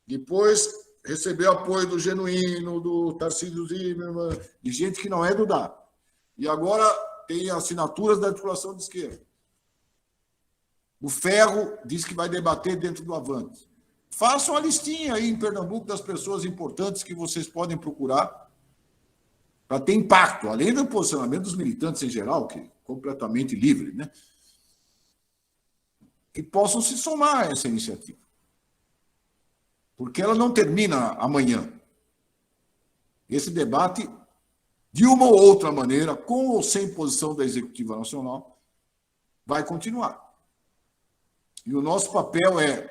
Depois recebeu apoio do Genuíno, do Tarcísio Zimmermann, de gente que não é do DAP. E agora tem assinaturas da articulação de esquerda. O Ferro diz que vai debater dentro do Avante. Façam a listinha aí em Pernambuco das pessoas importantes que vocês podem procurar para ter impacto, além do posicionamento dos militantes em geral, que é completamente livre, né? E possam se somar a essa iniciativa. Porque ela não termina amanhã. Esse debate, de uma ou outra maneira, com ou sem posição da Executiva Nacional, vai continuar. E o nosso papel é,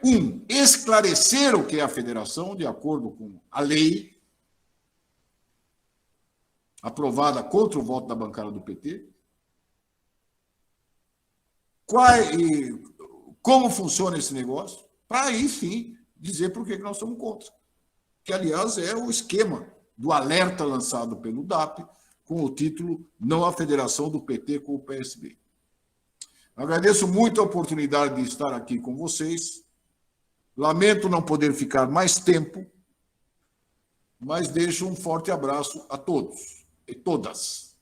esclarecer o que é a federação, de acordo com a lei aprovada contra o voto da bancada do PT. Como funciona esse negócio, para aí sim dizer por que nós somos contra. Que, aliás, é o esquema do alerta lançado pelo DAP, com o título Não à Federação do PT com o PSB. Agradeço muito a oportunidade de estar aqui com vocês. Lamento não poder ficar mais tempo, mas deixo um forte abraço a todos e todas.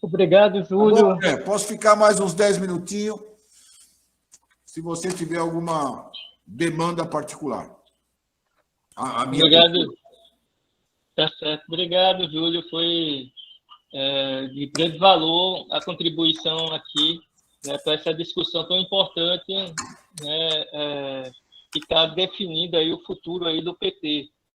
Obrigado, Júlio. Tá bom, posso ficar mais uns 10 minutinhos, se você tiver alguma demanda particular. A minha Obrigado. Tá certo. Obrigado, Júlio. Foi de grande valor a contribuição aqui, né, para essa discussão tão importante, né, que está definindo aí o futuro aí do PT.